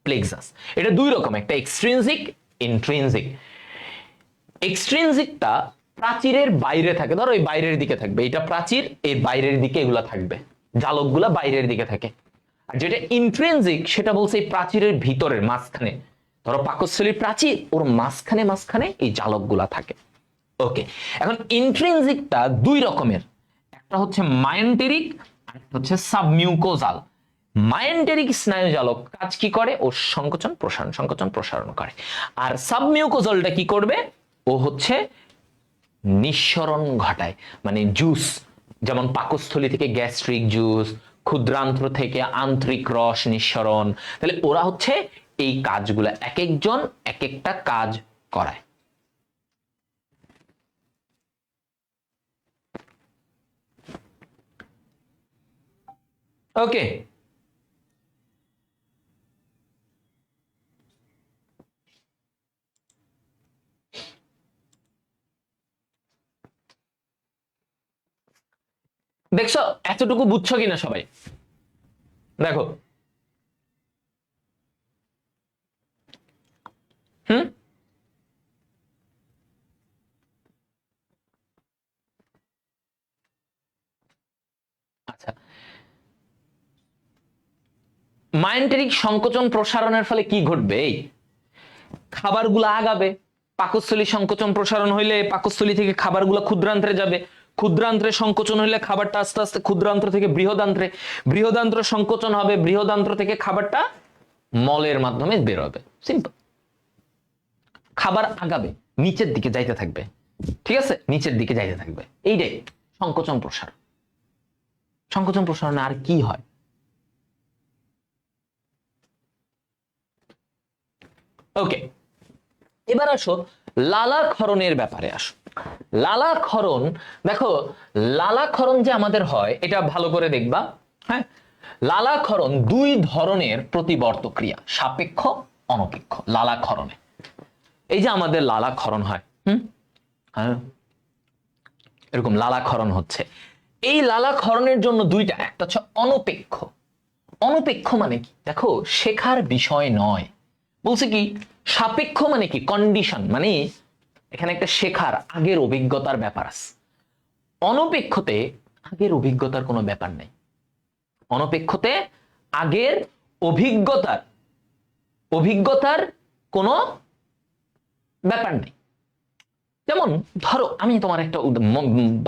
প্লেক্সাস। এটা দুই রকম, একটা এক্সট্রিনসিক, ইন্ট্রিনসিক। এক্সট্রিনসিকটা প্রাচীরের বাইরে থাকে, ধরো এই বাইরের দিকে থাকবে, এটা প্রাচীর, এই বাইরের দিকে এগুলা থাকবে, জালকগুলা বাইরের দিকে থাকে। আর যেটা ইন্ট্রিনসিক সেটা বলছে এই প্রাচীরের ভিতরের মাঝখানে, ধরো পাকস্থলীর প্রাচীর, ওর মাঝখানে এই জালকগুলা থাকে। ওকে, এখন ইন্ট্রিনসিকটা দুই রকমের, একটা হচ্ছে মায়েন্টেরিক আর একটা হচ্ছে সাবমিউকোজাল। মায়েন্টেরিক স্নায়ুজালক কাজ কি করে? ও সংকোচন প্রসারণ করে। আর সাবমিউকোজালটা কি করবে? ও হচ্ছে নিঃসরণ ঘটায়, মানে জুস, যেমন পাকস্থলী থেকে গ্যাস্ট্রিক জুস, ক্ষুদ্রান্ত্র থেকে আন্তরিক রস নিঃসরণ। তাহলে ওরা হচ্ছে এই কাজগুলো, এক একজন এক একটা কাজ করায়। ওকে, দেখছো এতটুকু বুঝছো কিনা সবাই? দেখো হুম, আচ্ছা, মায়েন্টেরিক সংকোচন প্রসারণের ফলে কি ঘটবে? এই খাবারগুলো আগাবে, পাকস্থলী সংকোচন প্রসারণ হইলে পাকস্থলী থেকে খাবারগুলো ক্ষুদ্রান্ত্রে যাবে, ক্ষুদ্রান্ত্রে সংকোচন হইলে খাবারটা আস্তে আস্তে ক্ষুদ্রান্ত্র থেকে বৃহদান্ত্রে, বৃহদান্ত্র সংকোচন হবে, বৃহদান্ত্র থেকে খাবারটা মলের মাধ্যমে বের হবে। সিম্পল। খাবার আগাবে, নিচের দিকে যাইতে থাকবে, ঠিক আছে, নিচের দিকে যাইতে থাকবে, এইটাই সংকোচন প্রসারণ। সংকোচন প্রসারণে আর কি হয়? ওকে, এবার আসো লালাক্ষরণের ব্যাপারে আসো। লালাক্ষরণ, দেখো লালাক্ষরণ যে আমাদের হয় এটা ভালো করে দেখবা। হ্যাঁ, লালাক্ষরণ দুই ধরনের প্রতিবর্ত ক্রিয়া, সাপেক্ষ অনপেক্ষ লালাক্ষরণে। এই যে আমাদের লালাক্ষরণ হয়, হ্যাঁ এরকম লালাক্ষরণ হচ্ছে, এই লালাক্ষরণের জন্য দুইটা, একটা হচ্ছে অনপেক্ষ। অনপেক্ষ মানে কি, দেখো শেখার বিষয় নয়, বলছে কি সাপেক্ষ মানে কি কন্ডিশন, মানে এখানে একটা শেখার আগের অভিজ্ঞতার ব্যাপার আছে। অনপেক্ষতে আগের অভিজ্ঞতার কোনো ব্যাপার নেই। অনপেক্ষতে আগের অভিজ্ঞতার কোনো ব্যাপার নেই। যেমন ধরো আমি তোমার একটা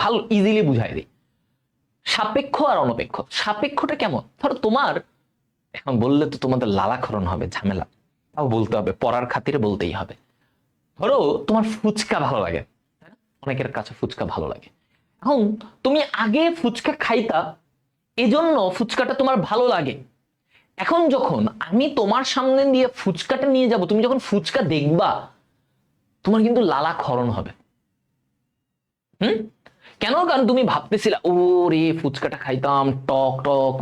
ভালো ইজিলি বুঝাই দিই, সাপেক্ষ আর অনপেক্ষ। সাপেক্ষটা কেমন, ধরো তোমার এখন বললে তো তোমাদের লালাক্ষরণ হবে, ঝামেলা, তাও বলতে হবে, পড়ার খাতিরে বলতেই হবে। ধরো তোমার ফুচকা ভালো লাগে, অনেকের কাছে ফুচকা ভালো লাগে, এখন তুমি আগে ফুচকা খাইতা, এজন্য ফুচকাটা তোমার ভালো লাগে। এখন যখন আমি তোমার সামনে দিয়ে ফুচকাটা নিয়ে যাব, তুমি যখন ফুচকা দেখবা তোমার কিন্তু লালাক্ষরণ হবে। কেন, কারণ তুমি ভাবতেছিলা ও রে ফুচকাটা খাইতাম টক টক,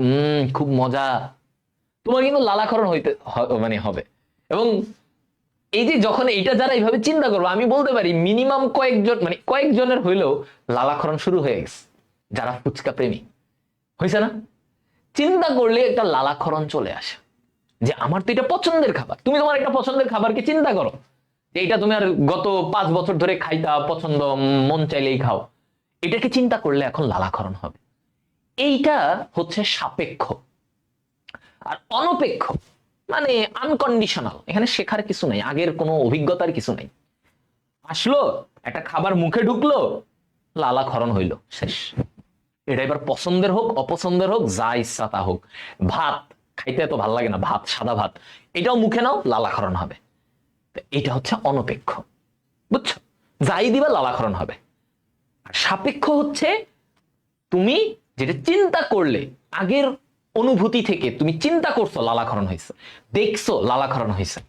খুব মজা, তোমার কিন্তু লালাক্ষরণ হইতে মানে হবে। এবং এই যে যখন এইটা যারা এইভাবে চিন্তা করবো, আমি বলতে পারি মিনিমাম কয়েকজন, মানে কয়েকজনের হইলেও লালাক্ষরণ শুরু হয়ে গেছে, যারা ফুচকা প্রেমী হয়েছে না। চিন্তা করলে একটা লালাক্ষরণ চলে আসে যে আমার তো এটা পছন্দের খাবার। তুমি তোমার একটা পছন্দের খাবারকে চিন্তা করো, যে এটা তুমি আর গত 5 বছর ধরে খাইতা, পছন্দ, মন চাইলেই খাও, এটাকে চিন্তা করলে এখন লালাক্ষরণ হবে। এইটা হচ্ছে সাপেক্ষ। আর অনপেক্ষ মানে আনকন্ডিশনাল, এখানে শেখার কিছু নাই, আগের কোনো অভিজ্ঞতার কিছু নাই, আসলো একটা খাবার মুখে ঢুকলো, লালাক্ষরণ হইলো, শেষ। এটা এবার পছন্দের হোক অপছন্দের হোক, যা ইচ্ছা তা হোক, ভাত খাইতে এত ভালো লাগে না, ভাত সাদা ভাত, এটাও মুখে নাও, লালাক্ষরণ হবে। এটা হচ্ছে অনপেক্ষ, বুঝছো, যাই দিবা লালাক্ষরণ হবে। আর সাপেক্ষ হচ্ছে তুমি যেটা চিন্তা করলে, আগের অনুভূতি থেকে তুমি চিন্তা করছো, লালাক্ষরণ হয়েছে, দেখছো লালাক্ষরণ হয়েছে।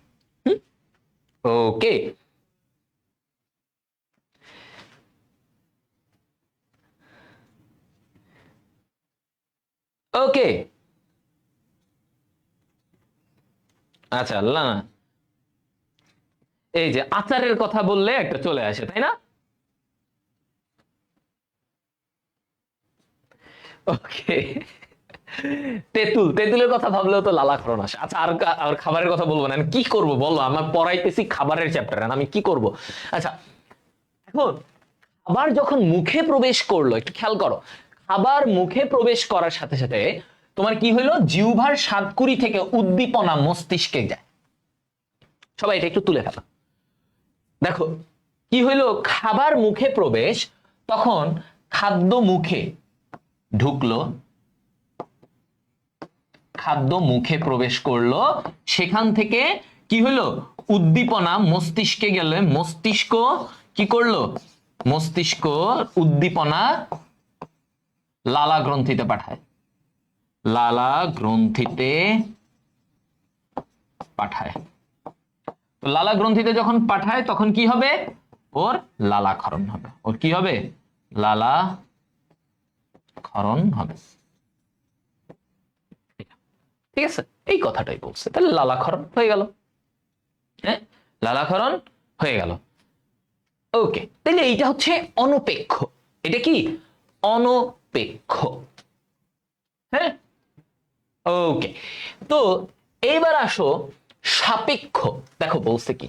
ওকে, ওকে, আচ্ছা না, এই যে আচারের কথা বললে একটা চলে আসে, তাই না? ওকে, তেঁতুলের কথা ভাবলেও তো লালাক্ষরণ আসে। আচ্ছা আর খাবারের কথা বলবো না, আমি কি করব বলো, আমার পড়াইতেছি খাবারের চ্যাপ্টার, আমি কি করব? আচ্ছা, এখন খাবার যখন মুখে প্রবেশ করলো, একটু খেয়াল করো, খাবার মুখে প্রবেশ করার সাথে সাথে তোমার কি হলো, জিহ্বার স্বাদকুড়ি থেকে উদ্দীপনা মস্তিষ্কে যায়। সবাই এটা একটু তুলে ফেলো, দেখো কি হইলো, খাবার মুখে প্রবেশ, তখন খাদ্য মুখে ঢুকলো, খাদ্য মুখে প্রবেশ করলো, সেখান থেকে কি হলো, উদ্দীপনা মস্তিষ্কে গেলে, মস্তিষ্ক কি করলো, মস্তিষ্ক উদ্দীপনা লালা গ্রন্থিতে পাঠায়, লালা গ্রন্থিতে পাঠায়। তো লালা গ্রন্থিতে যখন পাঠায় তখন কি হবে, ওর লালাক্ষরণ হবে, ওর কি হবে, লালাক্ষরণ হবে। ঠিক আছে, এই কথাটাই বলছে, তাহলে লালাক্ষরণ হয়ে গেল। হ্যাঁ, লালাক্ষরণ হয়ে গেল। ওকে, তাহলে এইটা হচ্ছে অনপেক্ষ, এটা কি অনপেক্ষ। হ্যাঁ, ওকে, তো এইবার আসো সাপেক্ষ। দেখো বলছে কি,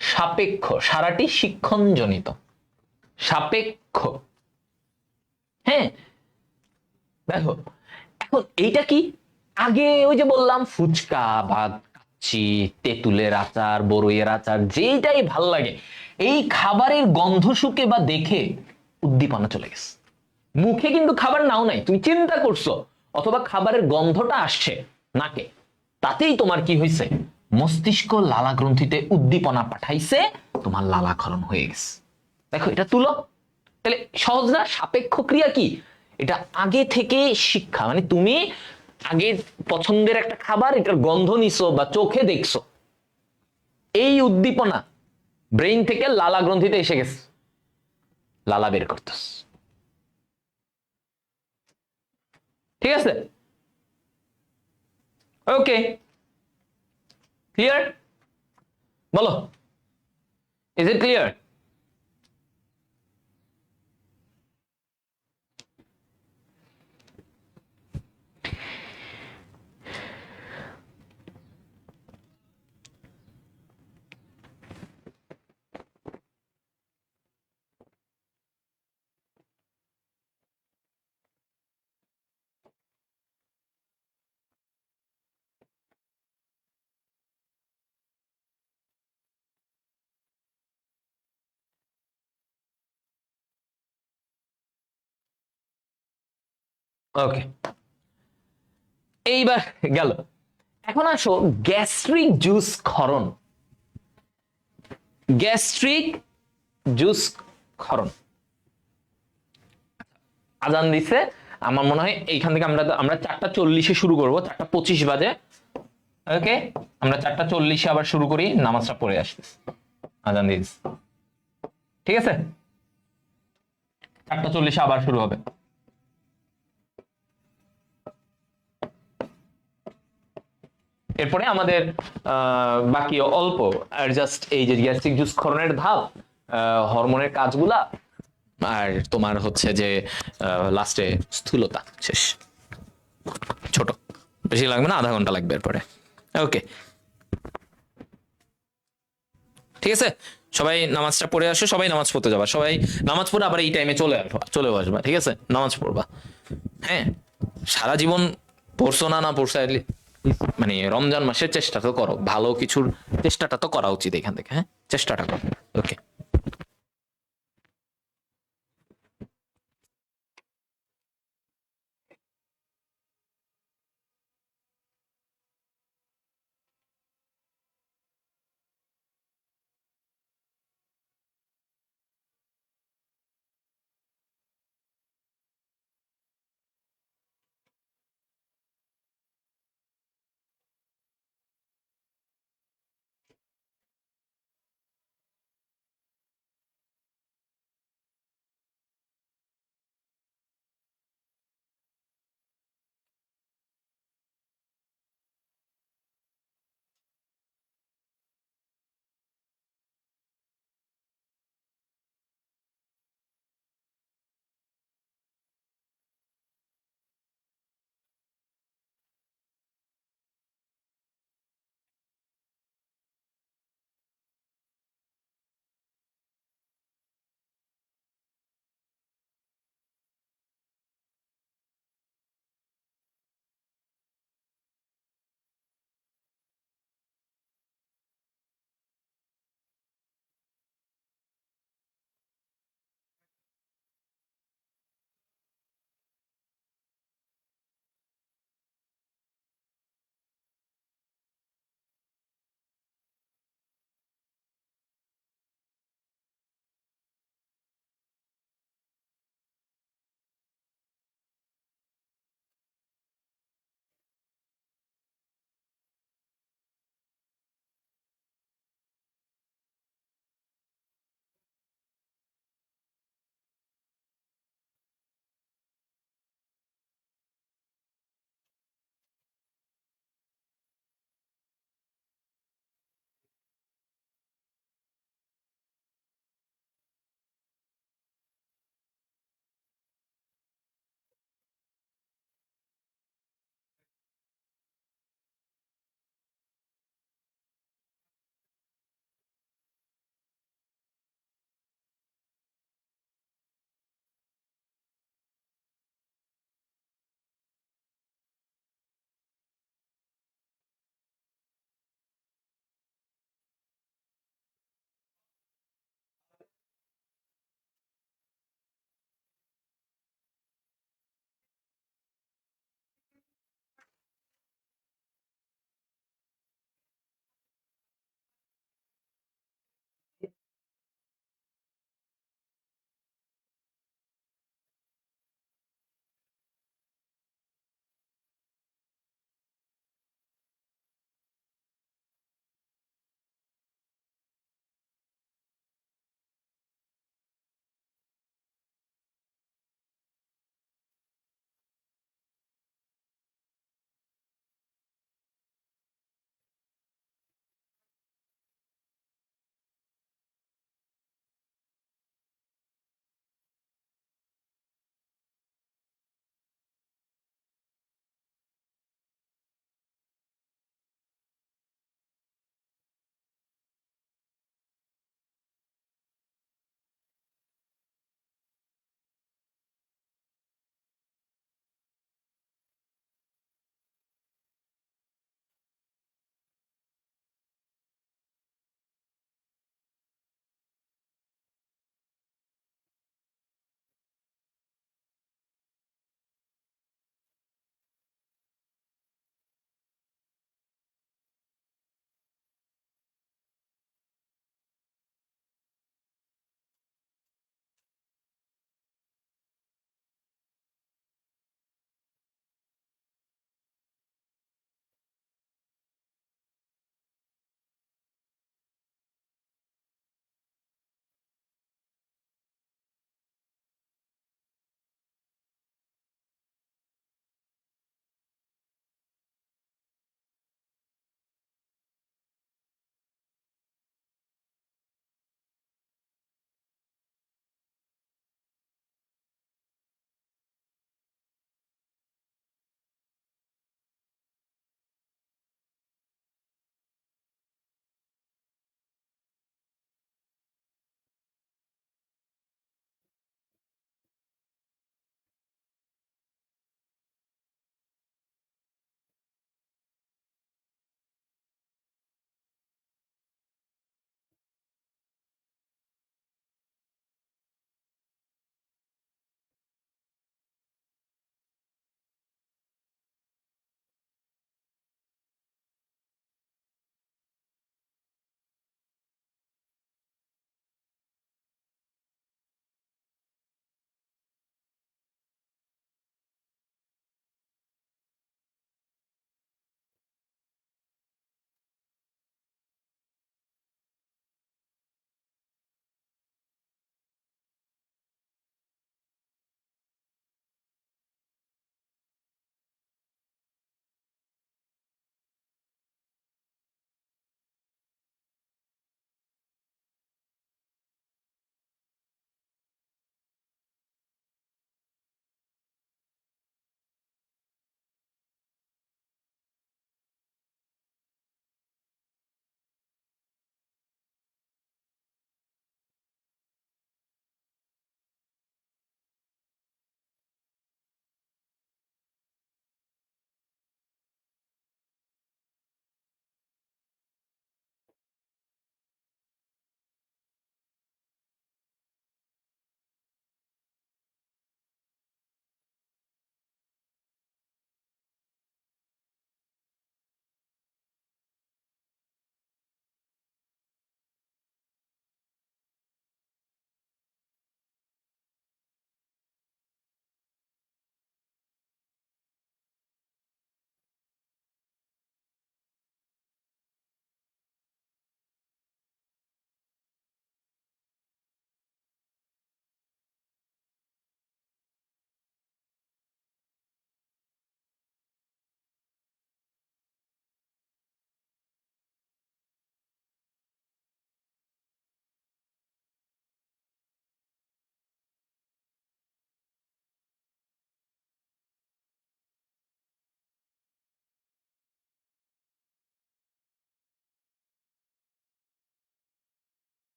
সাপেক্ষ সারাটি শিক্ষণ জনিত, সাপেক্ষ। হ্যাঁ, দেখো এখন এইটা কি, আগে ওই যে বললাম ফুচকা বা কাচ্চি, তেঁতুলের আচার, বড়ইয়ের আচার, যেটাই ভাল লাগে, এই খাবারের গন্ধ শুকে বা দেখে উদ্দীপনা চলে গেছে। মুখে কিন্তু খাবার নাও নাই, তুমি চিন্তা করছো, অথবা খাবারের গন্ধটা আসছে নাকে, তাতেই তোমার কি হয়েছে, মস্তিষ্ক লালা গ্রন্থিতে উদ্দীপনা পাঠাইছে, তোমার লালাক্ষরণ হয়ে গেছে। দেখো এটা তুলো, তাহলে সহজ না? সাপেক্ষ ক্রিয়া কি, এটা আগে থেকে শিক্ষা, মানে তুমি আগে পছন্দের একটা খাবার, এটার গন্ধ নিছো বা চোখে দেখছো, এই উদ্দীপনা ব্রেইন থেকে লালা গ্রন্থিতে এসে গেছে, লালা বের করতেছ। ঠিক আছে, ওকে, ক্লিয়ার? বলো, ইজ ইট ক্লিয়ার? ওকে, এইবার গেল। এখন আসো গ্যাস্ট্রিক জুস ক্ষরণ। গ্যাস্ট্রিক জুস ক্ষরণ, আজান দিছে, আমার মনে হয় এইখান থেকে আমরা 4:40-এ শুরু করবো, 4:25 বাজে। ওকে, আমরা 4:40-এ আবার শুরু করি, নামাজটা পড়ে আসতেছি, আজান দিয়েছে। ঠিক আছে, 4:40-এ আবার শুরু হবে। এরপরে আমাদের বাকি অল্প আর জাস্ট এই যে গ্যাস্ট্রিক জুস ক্ষরণের ধাপ, হরমোনের কাজগুলা, আর তোমার হচ্ছে যে লাস্টে স্থূলতা শেষ। ছোট, বেশি লাগবে না, আধা ঘন্টা লাগবে এরপরে। ওকে, ঠিক আছে, সবাই নামাজটা পড়ে আসো, সবাই নামাজ পড়তে যাবা, সবাই নামাজ পড়ে আবার এই টাইমে চলেও আসবা। ঠিক আছে, নামাজ পড়বা। হ্যাঁ, সারা জীবন পড়ছো না, না পড়ছো, মানে রমজান মাসের চেষ্টা তো করো, ভালো কিছুর চেষ্টাটা তো করা উচিত এখান থেকে। হ্যাঁ, চেষ্টাটা করো। ওকে।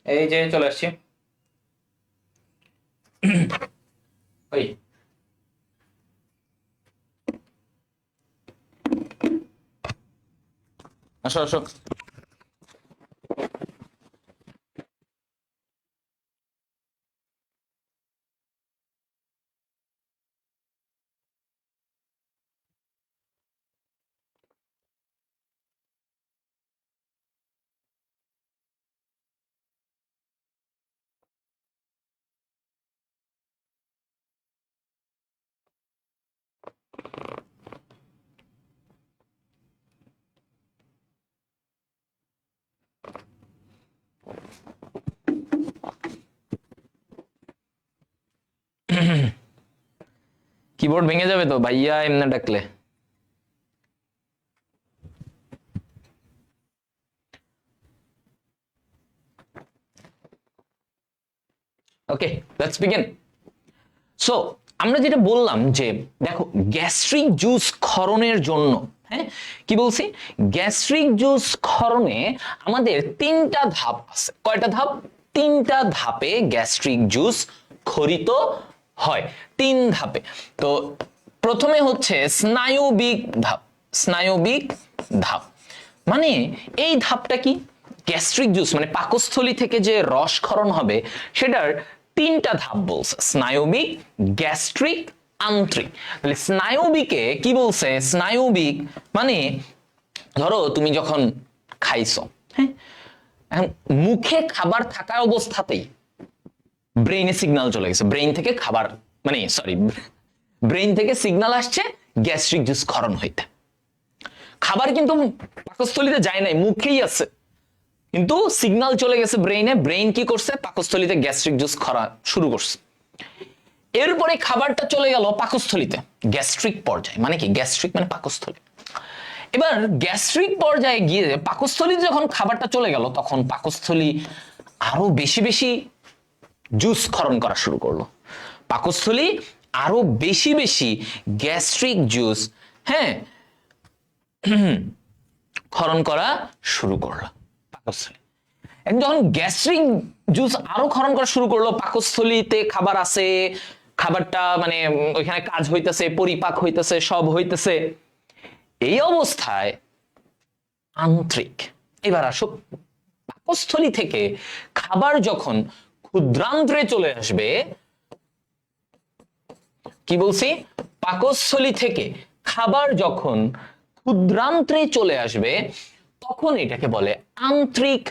এই যে চলে আসছি। ওই আসো আসো। কিবোর্ড ভেঙে যাবে তো ভাইয়া এমনি ডাকলে। ওকে, লেটস বিগিন। সো আমরা যেটা বললাম যে দেখো গ্যাস্ট্রিক জুস ক্ষরণের জন্য, হ্যাঁ কি বলছি, গ্যাস্ট্রিক জুস ক্ষরণে আমাদের তিনটা ধাপ আছে। কয়টা ধাপ? তিনটা ধাপে গ্যাস্ট্রিক জুস ক্ষরিত হয়, তিন ধাপে। তো প্রথমে হচ্ছে স্নায়বিক ধাপ। স্নায়বিক ধাপ মানে এই ধাপটা কি, গ্যাস্ট্রিক জুস মানে পাকস্থলী থেকে যে রস ক্ষরণ হবে সেটার তিনটা ধাপ বলছে, স্নায়বিক, গ্যাস্ট্রিক, আন্ত্রিক। তাহলে স্নায়বিকে কি বলছে, স্নায়বিক মানে ধরো তুমি যখন খাইছো, হ্যাঁ, এখন মুখে খাবার থাকা অবস্থাতেই ব্রেইনে সিগন্যাল চলে গেছে, ব্রেইন থেকে খাবার মানে সরি ব্রেইন থেকে সিগন্যাল আসছে গ্যাস্ট্রিক জুস ক্ষরণ হইতে। খাবার কিন্তু পাকস্থলীতে যায় নাই, মুখেই আছে, কিন্তু সিগন্যাল চলে গেছে ব্রেইনে, ব্রেইন কি করছে, পাকস্থলীতে গ্যাস্ট্রিক জুস খরা শুরু করছে। এরপরে খাবারটা চলে গেল পাকস্থলীতে, গ্যাস্ট্রিক পর্যায়ে, মানে কি গ্যাস্ট্রিক মানে পাকস্থলী। এবার গ্যাস্ট্রিক পর্যায়ে গিয়ে পাকস্থলীতে যখন খাবারটা চলে গেল তখন পাকস্থলী আরো বেশি বেশি জুস ক্ষরণ করা শুরু করলো, পাকস্থলী আরো বেশি বেশি গ্যাস্ট্রিক জুস, হ্যাঁ, ক্ষরণ করা শুরু করলো পাকস্থলী। যখন গ্যাস্ট্রিক জুস আরো ক্ষরণ করা শুরু করলো, পাকস্থলীতে খাবার আছে, খাবারটা মানে ওইখানে কাজ হইতেছে, পরিপাক হইতেছে, সব হইতেছে, এই অবস্থায় আন্ত্রিক। এবার আসো, পাকস্থলী থেকে খাবার যখন ক্ষুদ্রান্ত্রে চলে আসবে, কি বলছি, পাকস্থলী থেকে খাবার যখন ক্ষুদ্রান্ত্রে চলে আসবে তখন এটাকে বলে আন্ত্রিক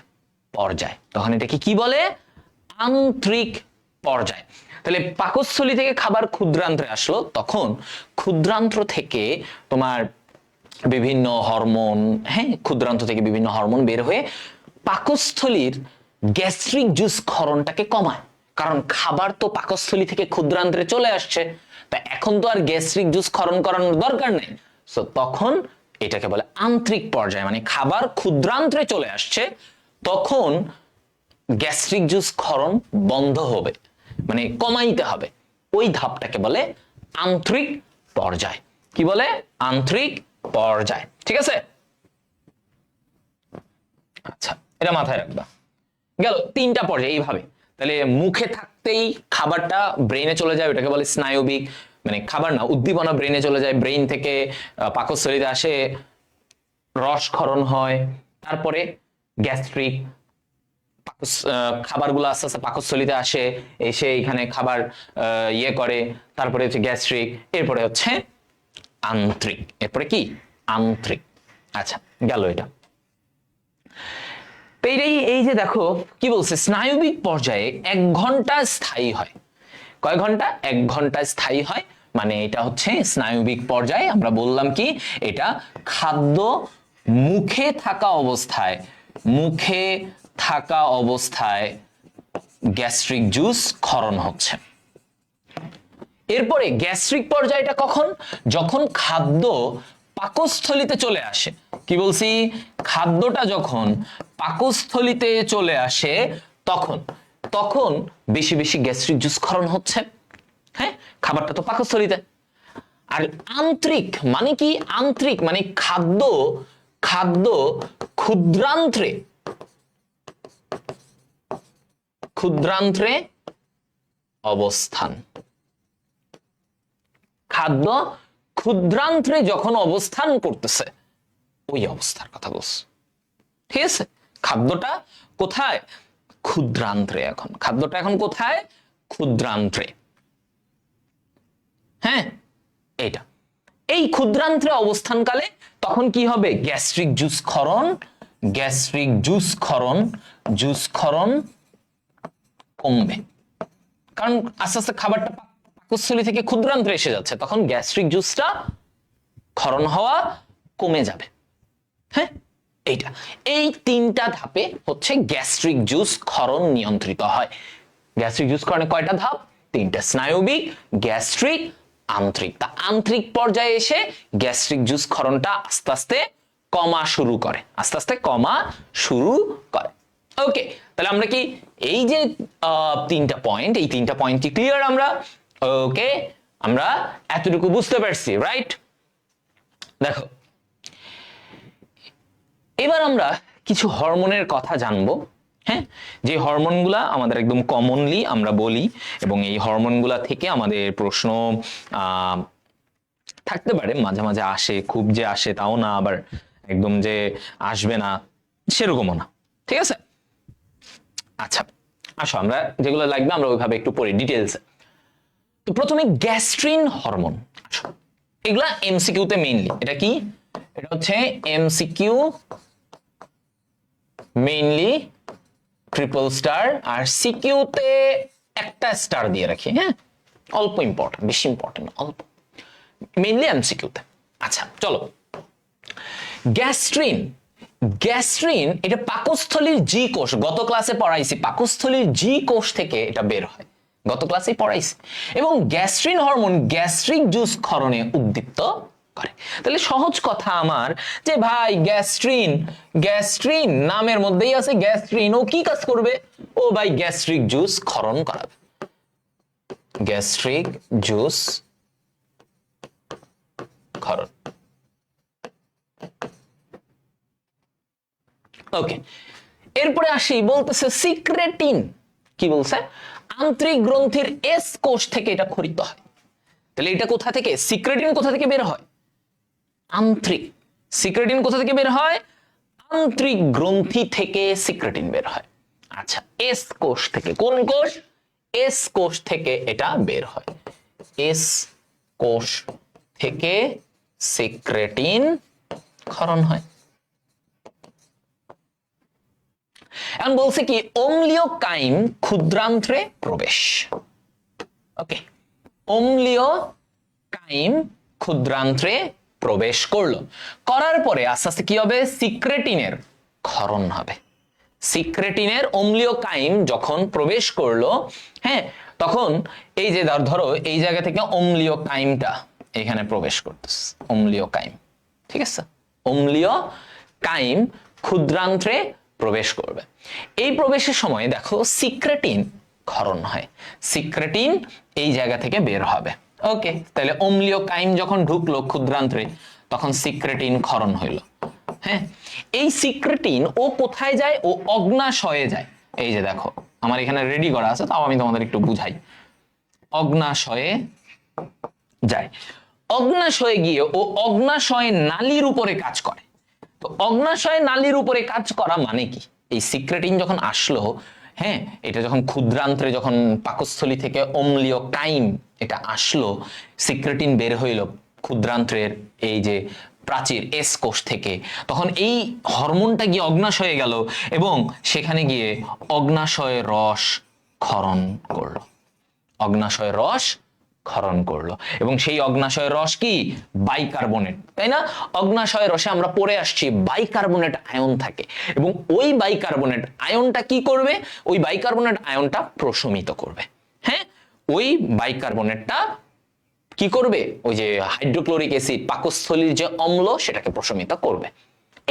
পর্যায়। তখন এটাকে কি বলে, আন্ত্রিক পর্যায়। তাহলে পাকস্থলী থেকে খাবার ক্ষুদ্রান্ত্রে আসলো, তখন ক্ষুদ্রান্ত্র থেকে তোমার বিভিন্ন হরমোন, হ্যাঁ, ক্ষুদ্রান্ত থেকে বিভিন্ন হরমোন বের হয়ে পাকস্থলীর গ্যাস্ট্রিক জুস ক্ষরণটাকে কমায়। কারণ খাবার তো পাকস্থলী থেকে ক্ষুদ্রান্ত্রে চলে আসছে, তা এখন তো আর গ্যাস্ট্রিক জুস ক্ষরণ করানোর দরকার নেই। সো তখন এটাকে বলে আন্ত্রিক পর্যায়, মানে খাবার ক্ষুদ্রান্ত্রে চলে আসছে, তখন গ্যাস্ট্রিক জুস ক্ষরণ বন্ধ হবে, মানে কমাইতে হবে। ওই ধাপটাকে বলে আন্ত্রিক পর্যায়। কি বলে, আন্ত্রিক পর্যায়। ঠিক আছে, আচ্ছা এটা মাথায় রাখবা। গেল তিনটা পর্যায়ে এইভাবে। তাহলে মুখে থাকতেই খাবারটা ব্রেইনে চলে যায়, ওটাকে বলে স্নায়বিক, মানে খাবার না, উদ্দীপনা ব্রেইনে চলে যায়, ব্রেইন থেকে পাকস্থলীতে আসে, রস ক্ষরণ হয়, তারপরে গ্যাস্ট্রিক, খাবারগুলো আস্তে আস্তে পাকস্থলীতে আসে, এসে এখানে খাবার ইয়ে করে, তারপরে হচ্ছে গ্যাস্ট্রিক, এরপরে হচ্ছে আন্ত্রিক, এরপরে কি আন্ত্রিক। আচ্ছা গেল এটা। এই যে দেখো কি বলছে, স্নায়বিক পর্যায়ে 1 ঘন্টা স্থায়ী হয়। কয় ঘন্টা? 1 ঘন্টা স্থায়ী হয়। মানে এটা হচ্ছে স্নায়বিক পর্যায়ে, আমরা বললাম কি এটা খাদ্য মুখে থাকা অবস্থায়, মুখে থাকা অবস্থায় গ্যাস্ট্রিক জুস ক্ষরণ হচ্ছে। এরপরে গ্যাস্ট্রিক পর্যায়টা কখন? যখন খাদ্য পাকস্থলীতে চলে আসে। কি বলছি, খাদ্যটা যখন পাকস্থলীতে চলে আসে তখন তখন বেশি বেশি গ্যাস্ট্রিক জুস ক্ষরণ হচ্ছে। হ্যাঁ, খাবারটা তো পাকস্থলীতে। আর আন্ত্রিক মানে কি? আন্ত্রিক মানে খাদ্য খাদ্য ক্ষুদ্রান্ত্রে ক্ষুদ্রান্ত্রে অবস্থান। খাদ্য ক্ষুদ্রান্ত্রে যখন অবস্থান করতেছে ওই অবস্থার কথা বলছে, ঠিক আছে? খাদ্যটা কোথায়? ক্ষুদ্রান্ত্রে। এখন খাদ্যটা এখন কোথায়? ক্ষুদ্রান্ত্রে। হ্যাঁ, এইটা এই ক্ষুদ্রান্ত্রে অবস্থানকালে তখন কি হবে? গ্যাস্ট্রিক জুস ক্ষরণ, গ্যাস্ট্রিক জুস ক্ষরণ, জুস ক্ষরণ কমবে। কারণ আস্তে আস্তে খাবারটা পাকস্থলী থেকে ক্ষুদ্রান্ত্রে এসে যাচ্ছে, তখন গ্যাস্ট্রিক জুসটা ক্ষরণ হওয়া কমে যাবে। হ্যাঁ, এইটা এই তিনটা ধাপে হচ্ছে গ্যাস্ট্রিক জুস ক্ষরণ নিয়ন্ত্রিত হয়। গ্যাস্ট্রিক জুস ক্ষরণে কয়টা ধাপ? তিনটা। স্নায়বিক, গ্যাস্ট্রিক, আন্ত্রিক। তা আন্ত্রিক পর্যায়ে এসে গ্যাস্ট্রিক জুস ক্ষরণটা আস্তে আস্তে কমা শুরু করে, আস্তে আস্তে কমা শুরু করে। ওকে, তাহলে আমরা কি এই যে তিনটা পয়েন্ট, এই তিনটা পয়েন্ট কি ক্লিয়ার আমরা? ওকে, আমরা এতটুকু বুঝতে পারছি, রাইট? দেখো, এবার আমরা কিছু হরমোনের কথা জানবো। হ্যাঁ, যে হরমোনগুলা আমাদের একদম কমনলি আমরা বলি, এবং এই হরমোনগুলা থেকে আমাদের প্রশ্ন থাকতে পারে, মাঝে মাঝে আসে, খুব যে আসে তাও না, আবার একদম যে আসবে না সেরকমও না, ঠিক আছে? আচ্ছা, আসো আমরা যেগুলো লাগবে আমরা ওইভাবে একটু পড়ি ডিটেলসে। তো প্রথমে গ্যাস্ট্রিন হরমোন। আসো, এগুলা এমসিকিউতে মেইনলি, এটা কি? এটা হচ্ছে এমসিকিউ মেইনলি ট্রিপল স্টার, আর সিকিউতে একটা স্টার দিয়ে রাখি। হ্যাঁ, অল্প ইম্পর্টেন্ট, বেশি ইম্পর্টেন্ট অল্প, মেইনলি এমসিকিউতে। আচ্ছা চলো, গ্যাস্ট্রিন। গ্যাস্ট্রিন এটা পাকস্থলীর জি কোষ, গত ক্লাসে পড়াইছি, পাকস্থলীর জি কোষ থেকে এটা বের হয়, গত ক্লাসেই পড়াইছি। এবং গ্যাস্ট্রিন হরমোন গ্যাস্ট্রিক জুস ক্ষরণে উদ্দীপ্ত করে। তাহলে সহজ কথা আমার যে ভাই গ্যাস্ট্রিন, গ্যাস্ট্রিন নামের মধ্যেই আছে গ্যাস্ট্রিন, ও কি কাজ করবে? ও ভাই গ্যাস্ট্রিক জুস ক্ষরণ করাবে, গ্যাস্ট্রিক জুস ক্ষরণ। ওকে, এরপরে আসি, বলতেছে সিক্রেটিন। কি বলছে? আন্ত্রিক গ্রন্থির এস কোষ থেকে এটা ক্ষরিত হয়। তাহলে এটা কোথা থেকে? সিক্রেটিন কোথা থেকে বের হয়? আন্ত্রিক। সিক্রেটিন কোথা থেকে বের হয়? আন্ত্রিক গ্রন্থি থেকে সিক্রেটিন বের হয়। আচ্ছা, এস কোষ থেকে। কোন কোষ? এস কোষ থেকে এটা বের হয়, এস কোষ থেকে সিক্রেটিন ক্ষরণ হয়। এখন বলছে কি, অম্লীয় কাইম ক্ষুদ্রান্ত্রে প্রবেশ। ওকে, অম্লীয় কাইম ক্ষুদ্রান্ত্রে প্রবেশ করলো, করার পরে আস্তে আস্তে কি হবে? সিক্রেটিনের ক্ষরণ হবে। সিক্রেটিনের অম্লীয় কাইম যখন প্রবেশ করলো, হ্যাঁ, তখন এই যে ধরো এই জায়গা থেকে অম্লীয় কাইমটা এখানে প্রবেশ করতেছে, অম্লীয় কাইম, ঠিক আছে? অম্লীয় কাইম ক্ষুদ্রান্ত্রে প্রবেশ করবে। এই প্রবেশের সময় দেখো সিক্রেটিন ক্ষরণ হয়, সিক্রেটিন এই জায়গা থেকে বের হবে। ওকে, তাহলে অম্লীয় কাইম যখন ঢুকলো ক্ষুদ্রান্ত্রে তখন সিক্রেটিন ক্ষরণ হইল। হ্যাঁ, এই সিক্রেটিন ও কোথায় যায়? ও অগ্নাশয়ে যায়। এই যে দেখো আমার এখানে রেডি করা আছে, তাও আমি তোমাদের একটু বুঝাই। অগ্নাশয়ে যায়, অগ্নাশয়ে গিয়ে ও অগ্নাশয় নালীর উপরে কাজ করে। তো অগ্নাশয় নালীর উপরে কাজ করা মানে কি? এই সিক্রেটিন যখন আসলো, হ্যাঁ, এটা যখন ক্ষুদ্রান্ত্রে, যখন পাকস্থলী থেকে অম্লীয় কাইম এটা আসলো, সিক্রেটিন বের হইল ক্ষুদ্রান্ত্রের এই যে প্রাচীর এস কোষ থেকে, তখন এই হরমোনটা গিয়ে অগ্নাশয়ে গেল এবং সেখানে গিয়ে অগ্নাশয় রস ক্ষরণ করলো, অগ্নাশয় রস ক্ষরণ করলো। এবং সেই অগ্নাশয় রস কি? বাইকার্বনেট, তাই না? অগ্নাশয় রসে আমরা পড়ে আসছি বাইকার্বনেট আয়ন থাকে, এবং ওই বাইকার্বনেট আয়নটা কি করবে? ওই বাইকার্বনেট আয়নটা প্রশমিত করবে। হ্যাঁ, ওই বাইকার্বনেটটা কি করবে? ওই যে হাইড্রোক্লোরিক অ্যাসিড, পাকস্থলীর যে অম্ল, সেটাকে প্রশমিত করবে।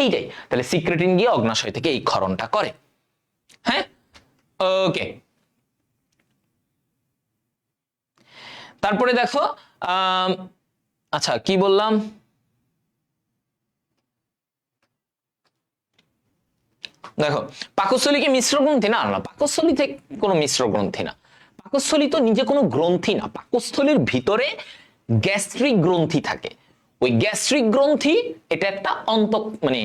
এইটাই, তাহলে সিক্রেটিন গিয়ে অগ্নাশয় থেকে এই ক্ষরণটা করে। হ্যাঁ, ওকে। তারপরে দেখো আচ্ছা কি বললাম, দেখো পাকস্থলী কি মিশ্র গ্রন্থি? না না, পাকস্থলীতে কোনো মিশ্র গ্রন্থি না। পাকস্থলী তো নিজে কোনো গ্রন্থি না, পাকস্থলীর ভিতরে গ্যাস্ট্রিক গ্রন্থি থাকে। ওই গ্যাস্ট্রিক গ্রন্থি এটা একটা মানে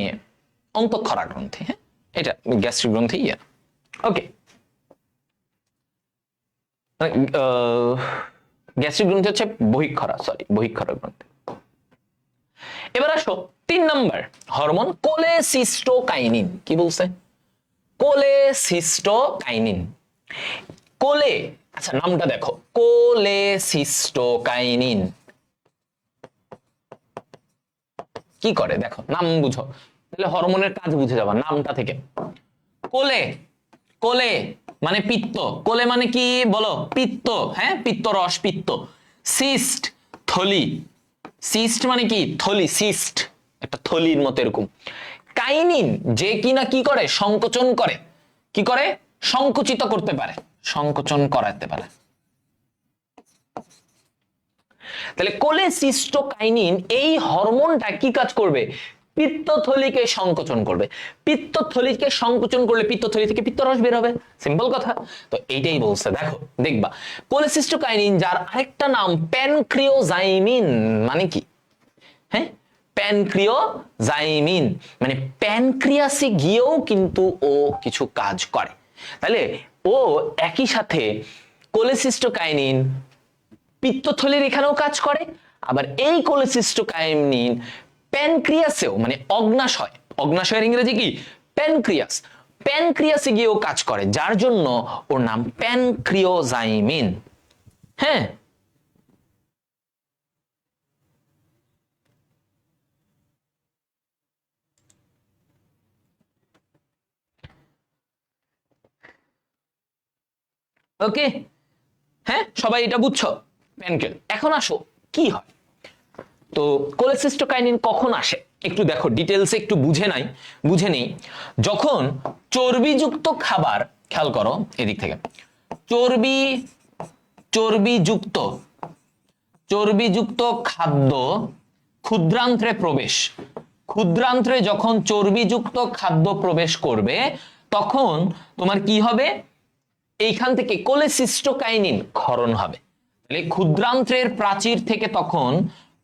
অন্তঃক্ষরা গ্রন্থি। হ্যাঁ, এটা গ্যাস্ট্রিক গ্রন্থি। ওকে, গ্যাস্ট্রিক গ্রন্থি হচ্ছে বহিঃক্ষরা, বহিঃক্ষরা গ্রন্থি। এবার আসো 3 নম্বর হরমোন কোলেসিস্টোকাইনিন। কি বলছে? কোলেসিস্টোকাইনিন। কোলে, আচ্ছা নামটা দেখো, কোলেসিস্টোকাইনিন কি করে দেখো, নাম বুঝো, তাহলে হরমোনের কাজ বুঝে যাবা নামটা থেকে। কোলে, কোলে মানে পিত্ত, কোলে মানে কি বলো? পিত্ত। হ্যাঁ, পিত্ত রস, পিত্ত। সিস্ট, থলি। সিস্ট মানে কি? থলি, সিস্ট একটা থলির মতো এরকম। কাইনিন, যে কিনা কি করে? সংকোচন করে। কি করে? সংকুচিত করতে পারে, সংকোচন করাতে পারে। তাহলে কোলেসিস্টোকাইনিন এই হরমোনটা কি কাজ করবে? পিত্তথলিকে সংকোচন করবে। পিত্তথলিকে সংকোচন করলে পিত্তথলি থেকে পিত্তরস বের হবে, সিম্পল কথা। তো এইটাই বলছে, দেখো দেখবা কোলেসিস্টোকাইনিন যার আরেকটা নাম প্যানক্রিওজাইমিন। মানে কি? হ্যাঁ, প্যানক্রিওজাইমিন মানে প্যানক্রিয়াসে গিয়েও কিন্তু ও কিছু কাজ করে। তাহলে ও একই সাথে কোলেসিস্টোকাইনিন পিত্তথলির এখানেও কাজ করে, আবার এই কোলেসিস্টোকাইনিন প্যানক্রিয়াসেও মানে অগ্নাশয়, অগ্নাশয়ের ইংরেজি কি? প্যানক্রিয়াস, প্যানক্রিয়াসে গিয়েও কাজ করে, যার জন্য ওর নাম প্যানক্রিওজাইমিন। হ্যাঁ, ওকে। হ্যাঁ, সবাই এটা বুঝছো? প্যানক্রিয়াস। এখন আসো কি হয়, তো কোলেসিস্টোকাইনিন কখন আসে একটু দেখো, ডিটেলসে একটু বুঝে নেই। যখন চর্বিযুক্ত খাবার, খেয়াল করো এদিক থেকে, চর্বিযুক্ত খাদ্য ক্ষুদ্রান্ত্রে প্রবেশ, ক্ষুদ্রান্ত্রে যখন চর্বিযুক্ত খাদ্য প্রবেশ করবে তখন তোমার কি হবে? এইখান থেকে কোলেসিস্টোকাইনিন ক্ষরণ হবে। তাহলে ক্ষুদ্রান্ত্রের প্রাচীর থেকে তখন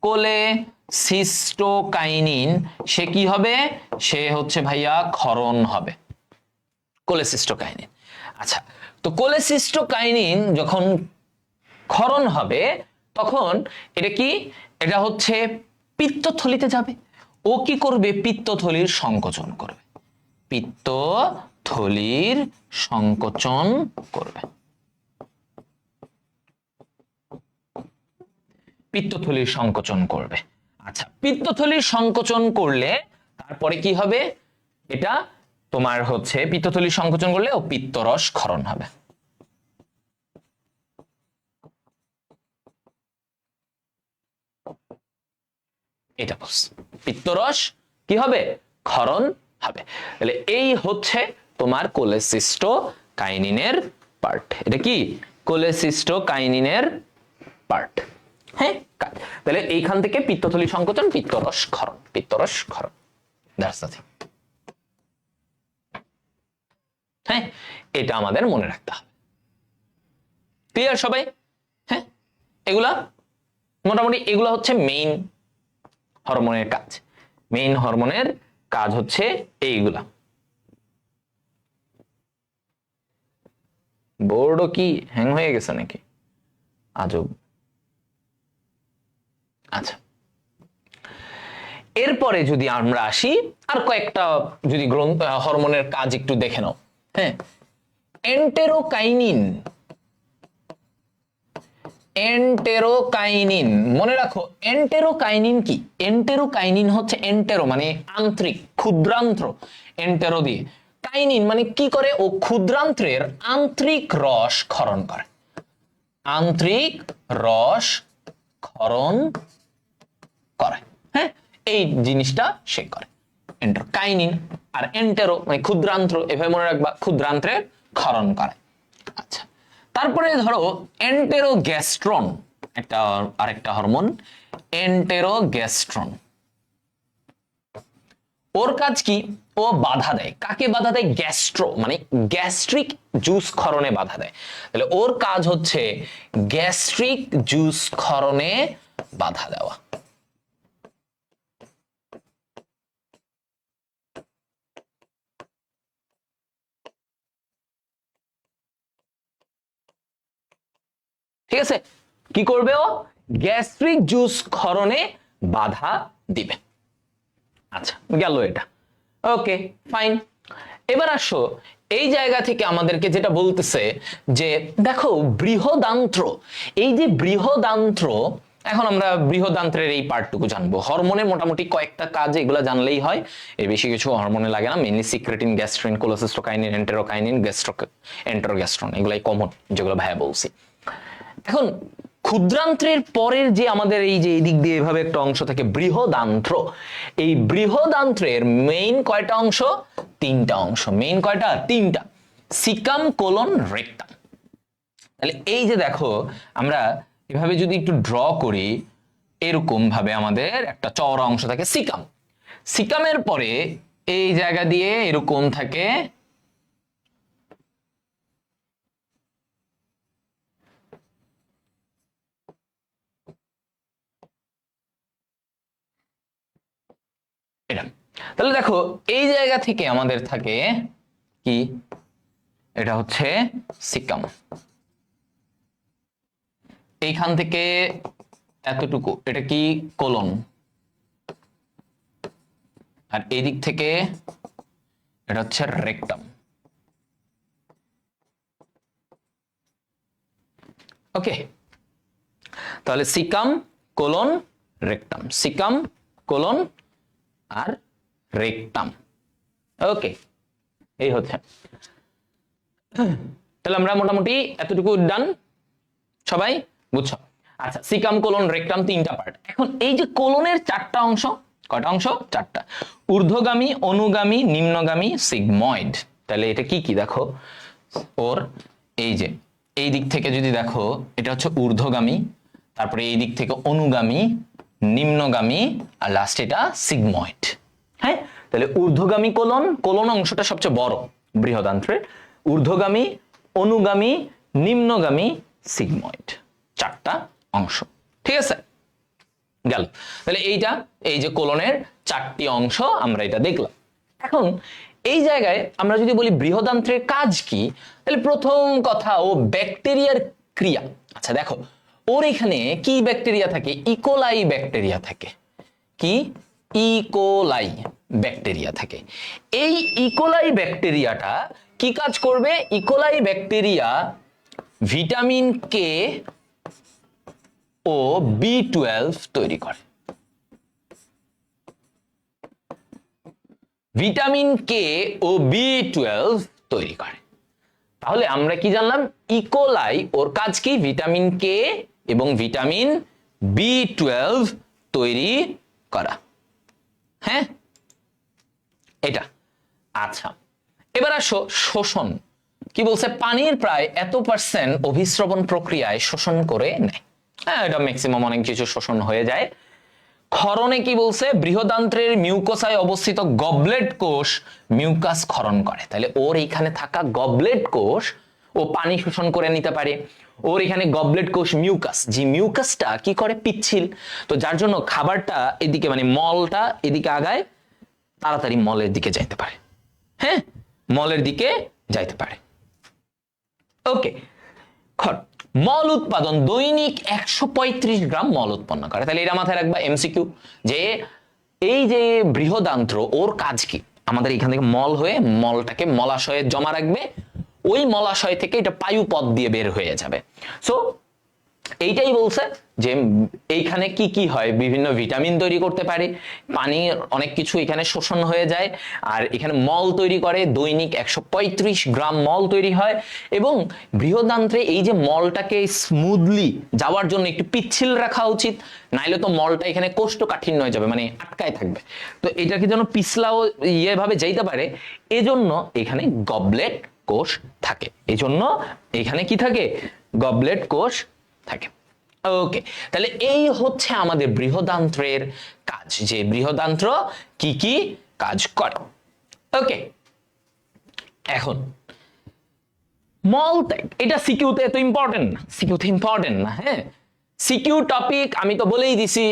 কোলেসিস্টোকাইনিন সে কি হবে? সে হচ্ছে ভাইয়া ক্ষরণ হবে, কোলেসিস্টোকাইনিন। আচ্ছা, তো কোলেসিস্টোকাইনিন যখন ক্ষরণ হবে তখন এটা কি? এটা হচ্ছে পিত্তথলিতে যাবে। ও কি করবে? পিত্তথলির সংকোচন করবে, পিত্তথলির সংকোচন করবে, পিত্তথলির সংকোচন করবে। আচ্ছা, পিত্তথলির সংকোচন করলে তারপরে কি হবে? এটা তোমার হচ্ছে পিত্তথলির সংকোচন করলে ও পিত্তরস ক্ষরণ হবে। এটা বলছে পিত্তরস কি হবে? ক্ষরণ হবে। তাহলে এই হচ্ছে তোমার কোলেসিস্টোকাইনিনের পার্ট। এটা কি? কোলেসিস্টোকাইনিনের পার্ট। হ্যাঁ, তাহলে এইখান থেকে পিত্তথলি সংকোচন, পিত্তরস ক্ষরণ, পিত্তরস ক্ষরণ। That's the thing. হ্যাঁ, এটা আমাদের মনে রাখতে হবে। ক্লিয়ার সবাই? হ্যাঁ, এগুলা মোটামুটি এগুলা হচ্ছে মেইন হরমোনের কাজ। মেইন হরমোনের কাজ হচ্ছে এইগুলা। বোর্ডও কি হ্যাং হয়ে গেছে নাকি? আজব। আচ্ছা, এরপরে যদি আমরা আসি আর কয়েকটা যদি হরমোনের কাজ একটু দেখে নাও। হ্যাঁ, এন্টেরোকাইনিন, এন্টেরোকাইনিন মনে রাখো। এন্টেরোকাইনিন কি? এন্টেরোকাইনিন হচ্ছে এন্টেরো মানে আন্তরিক, ক্ষুদ্রান্ত্র, এন্টেরো দিয়ে। কাইনিন মানে কি করে? ও ক্ষুদ্রান্ত্রের আন্তরিক রস ক্ষরণ করে, আন্তরিক রস ক্ষরণ করে। হ্যাঁ, এই জিনিসটা সে করে কাইনিন। আর এন্টেরো মানে ক্ষুদ্রান্ত্র, এভাবে মনে রাখবা, ক্ষুদ্রান্ত্রের ক্ষরণ করে। আচ্ছা, তারপরে ধরো এন্টেরোগ্যাস্ট্রন, আরেকটা হরমোন। এন্টেরোগ্যাস্ট্রন। ওর কাজ কি? ও বাধা দেয়। কাকে বাধা দেয়? গ্যাস্ট্রো মানে গ্যাস্ট্রিক জুস ক্ষরণে বাধা দেয়। তাহলে ওর কাজ হচ্ছে গ্যাস্ট্রিক জুস ক্ষরণে বাধা দেওয়া। ঠিক আছে, কি করবে ও? গ্যাস্ট্রিক জুস ক্ষরণে বাধা দিবে। আচ্ছা, গেল এটা। Okay fine. এবার আসো, এই জায়গা থেকে আমাদেরকে যেটা বলতেছে যে দেখো বৃহদান্ত্র, এই যে বৃহদান্ত্র, এখন আমরা বৃহদান্ত্রের এই পার্টটুকু জানবো। হরমোনের মোটামুটি কয়েকটা কাজ এগুলো জানলেই হয়, এর বেশি কিছু হরমোনে লাগে না। মেইনলি সিক্রেটিন, গ্যাস্ট্রিন, কোলোসিস্টোকাইনিন, এন্টেরোকাইনিন, এন্টেরোগ্যাস্ট্রন, এগুলাই কমন যেগুলো ভাইয়া বলছি। এখন ক্ষুদ্রান্ত্রের পরের যে আমাদের এই যে এদিক দিয়ে এভাবে একটা অংশ থাকে বৃহদান্ত্র, এই বৃহদান্ত্রের মেইন কয়টা অংশ? তিনটা অংশ। মেইন কয়টা? তিনটা। Caecum, colon, rectum. তাহলে এই যে দেখো, আমরা এভাবে যদি একটু ড্র করি, এরকম ভাবে আমাদের একটা চওড়া অংশ থাকে সিকাম। সিকামের পরে এই জায়গা দিয়ে এরকম থাকে এটা। তাহলে দেখো এই জায়গা থেকে আমাদের থাকে কি? এটা হচ্ছে সিকাম। এইখান থেকে এতটুকু এটা কি? কোলন। আর এই দিক থেকে এটা হচ্ছে রেক্টাম। ওকে, তাহলে caecum, colon, rectum, caecum, colon আর রেক্টাম। ওকে, এই হচ্ছে। তাহলে আমরা মোটামুটি এতটুকু ডান, সবাই বুঝছো? আচ্ছা, সিকাম, কোলন, রেক্টাম তিনটা পার্ট। এখন এই যে কোলনের চারটা অংশ, কয়টা অংশ? চারটা। ঊর্ধ্বগামী, অনুগামী, নিম্নগামী, সিগময়েড। তাহলে এটা কি কি দেখো, ওর এই যে এই দিক থেকে যদি দেখো, এটা হচ্ছে ঊর্ধ্বগামী, তারপরে এই দিক থেকে অনুগামী, নিম্নগামী, আর লাস্ট এটা সিগময়েড। হ্যাঁ, তাহলে ঊর্ধ্বগামী কোলন, কোলন অংশটা সবচেয়ে বড় বৃহদান্ত্রের। ঊর্ধ্বগামী, অনুগামী, নিম্নগামী, সিগময়েড, চারটা অংশ। ঠিক আছে, গেল। তাহলে এইটা, এই যে কোলনের চারটি অংশ আমরা এটা দেখলাম। এখন এই জায়গায় আমরা যদি বলি বৃহদান্ত্রের কাজ কি, তাহলে প্রথম কথা, ও ব্যাকটেরিয়ার ক্রিয়া। আচ্ছা দেখো, ওর এখানে কি ব্যাকটেরিয়া থাকে? ইকোলাই ব্যাকটেরিয়া থাকে। কি? ইকোলাই ব্যাকটেরিয়া থাকে। এই ইকোলাই ব্যাকটেরিয়াটা কি কাজ করবে? ইকোলাই ব্যাকটেরিয়া ভিটামিন কে ও B12 তৈরি করে। ভিটামিন কে ও B12 তৈরি করে। তাহলে আমরা কি জানলাম? ইকোলাই ওর কাজ কি? ভিটামিন কে এবং ভিটামিন B12 তৈরি করা। হ্যাঁ, এটা। আচ্ছা, এবার আসো শোষণ। কি বলছে? পানির প্রায় এত % অভিস্রবণ প্রক্রিয়ায় শোষণ করে নেয়। হ্যাঁ, এটা ম্যাক্সিমাম অনেক কিছু শোষণ হয়ে যায়। ক্ষরণে কি বলছে? বৃহদান্ত্রের মিউকোসায় অবস্থিত গবলেট কোষ মিউকাস ক্ষরণ করে। তাহলে ওর এখানে থাকা গবলেট কোষ ও পানি শোষণ করে নিতে পারে। ওর এখানে গবলেট কোষ মিউকাস, যে মিউকাসটা কি করে? পিচ্ছিল। তো যার জন্য খাবারটা এদিকে মানে মলটা এদিকে আগায়, তাড়াতাড়ি মলের দিকে যাইতে পারে। হ্যাঁ, মলের দিকে যাইতে পারে। ওকে, মল উৎপাদন দৈনিক 135 গ্রাম মল উৎপন্ন করে। তাহলে এটা মাথায় রাখবা, এমসিকিউ, যে এই যে বৃহদান্ত্র ওর কাজ কি? আমাদের এখান থেকে মল হয়ে মলটাকে মলাশয়ে জমা রাখবে, ওই মলাশয় থেকে এটা পায়ু পথ দিয়ে বের হয়ে যাবে। সো এইটাই বলছে যে এইখানে কি কি হয়? বিভিন্ন ভিটামিন তৈরি করতে পারে, পানির অনেক কিছু এখানে শোষণ হয়ে যায়, আর এখানে মল তৈরি করে। দৈনিক 135 গ্রাম মল তৈরি হয়। এবং বৃহদান্ত্রে এই যে মলটাকে স্মুথলি যাওয়ার জন্য একটু পিচ্ছিল রাখা উচিত, নাইলে তো মলটা এখানে কোষ্ঠকাঠিন্য হয়ে যাবে, মানে আটকায় থাকবে। তো এটাকে যেন পিছলাও ইয়েভাবে যাইতে পারে, এজন্য এখানে গবলেট কোষ থাকে। এজন্য এখানে কি থাকে? গবলেট কোষ থাকে। ওকে, তাহলে এই হচ্ছে আমাদের বৃহদান্ত্রের কাজ, যে বৃহদান্ত্র কি কি কাজ করে। ওকে, এখন মল ত্যাগ, এটা সিকিউতে এত ইম্পর্টেন্ট না, সিকিউতে ইম্পর্টেন্ট না। হ্যাঁ, সিকিউ টপিক আমি তো বলেই দিছি,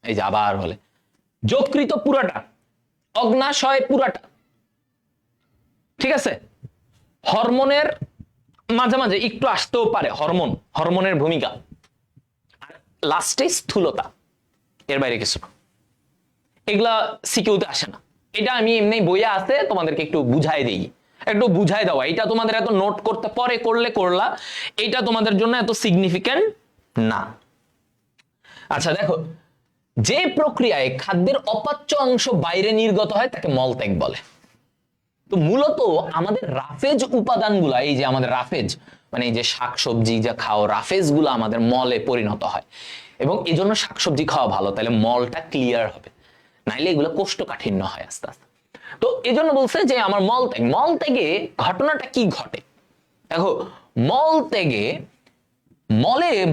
এই যে আবার বলে যকৃত পুরাটা, অগ্নাশয় পুরাটা, ঠিক আছে। হরমোনের মাঝে মাঝে একটু আসতেও পারে, হরমোনের ভূমিকা, আর লাস্টে স্থূলতা, এর বাইরে কিছু না। এগুলা সিকিউতে আসে না, এটা আমি এমনি বইয়া আছে তোমাদেরকে একটু বুঝাই দিই, একটু বুঝাই দেওয়া, এটা তোমাদের এত নোট করতে পরে করলে করলা, এটা তোমাদের জন্য এত সিগনিফিক্যান্ট না। আচ্ছা দেখো, যে প্রক্রিয়ায় খাদ্যের অপাচ্য অংশ বাইরে নির্গত হয় তাকে মলত্যাগ বলে। তো মূলত আমাদের রাফেজ উপাদানগুলা, এই যে আমাদের রাফেজ মানে এই যে শাকসবজি যা খাও, রাফেজ গুলো আমাদের মলে পরিণত হয়, এবং এই জন্য শাকসবজি খাওয়া ভালো, তাহলে মলটা ক্লিয়ার হবে, নাইলে এগুলো কোষ্ঠকাঠিন্য হয় আস্তে আস্তে। তো এই জন্য বলছে যে আমার মলত্যাগ, মলত্যাগে ঘটনাটা কি ঘটে দেখো। মলত্যাগে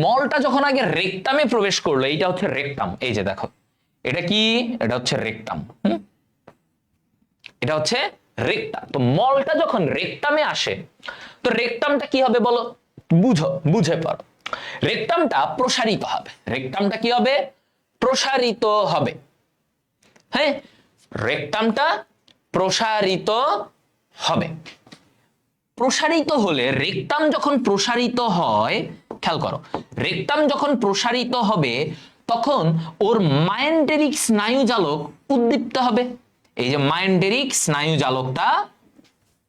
মলটা যখন আগে রেকটামে প্রবেশ করলো, এইটা হচ্ছে রেকটাম, এই যে দেখো এটা কি, এটা হচ্ছে রেকটাম, এটা হচ্ছে রেকটাম। তো মলটা যখন রেকটামে আসে, তো রেকটামটা কি হবে বলো, বুঝে পড়ো। রেকটামটা প্রসারিত হবে, রেকটামটা কি হবে, প্রসারিত হবে। হ্যাঁ, রেকটামটা প্রসারিত হবে। প্রসারিত হলে, রেকটাম যখন প্রসারিত হয়, খেয়াল করো, রেকটাম যখন প্রসারিত হবে তখন ওর মায়েন্টেরিক স্নায়ুজালক উদ্দীপ্ত হবে। এই যে মায়েন্টেরিক স্নায়ুজালকটা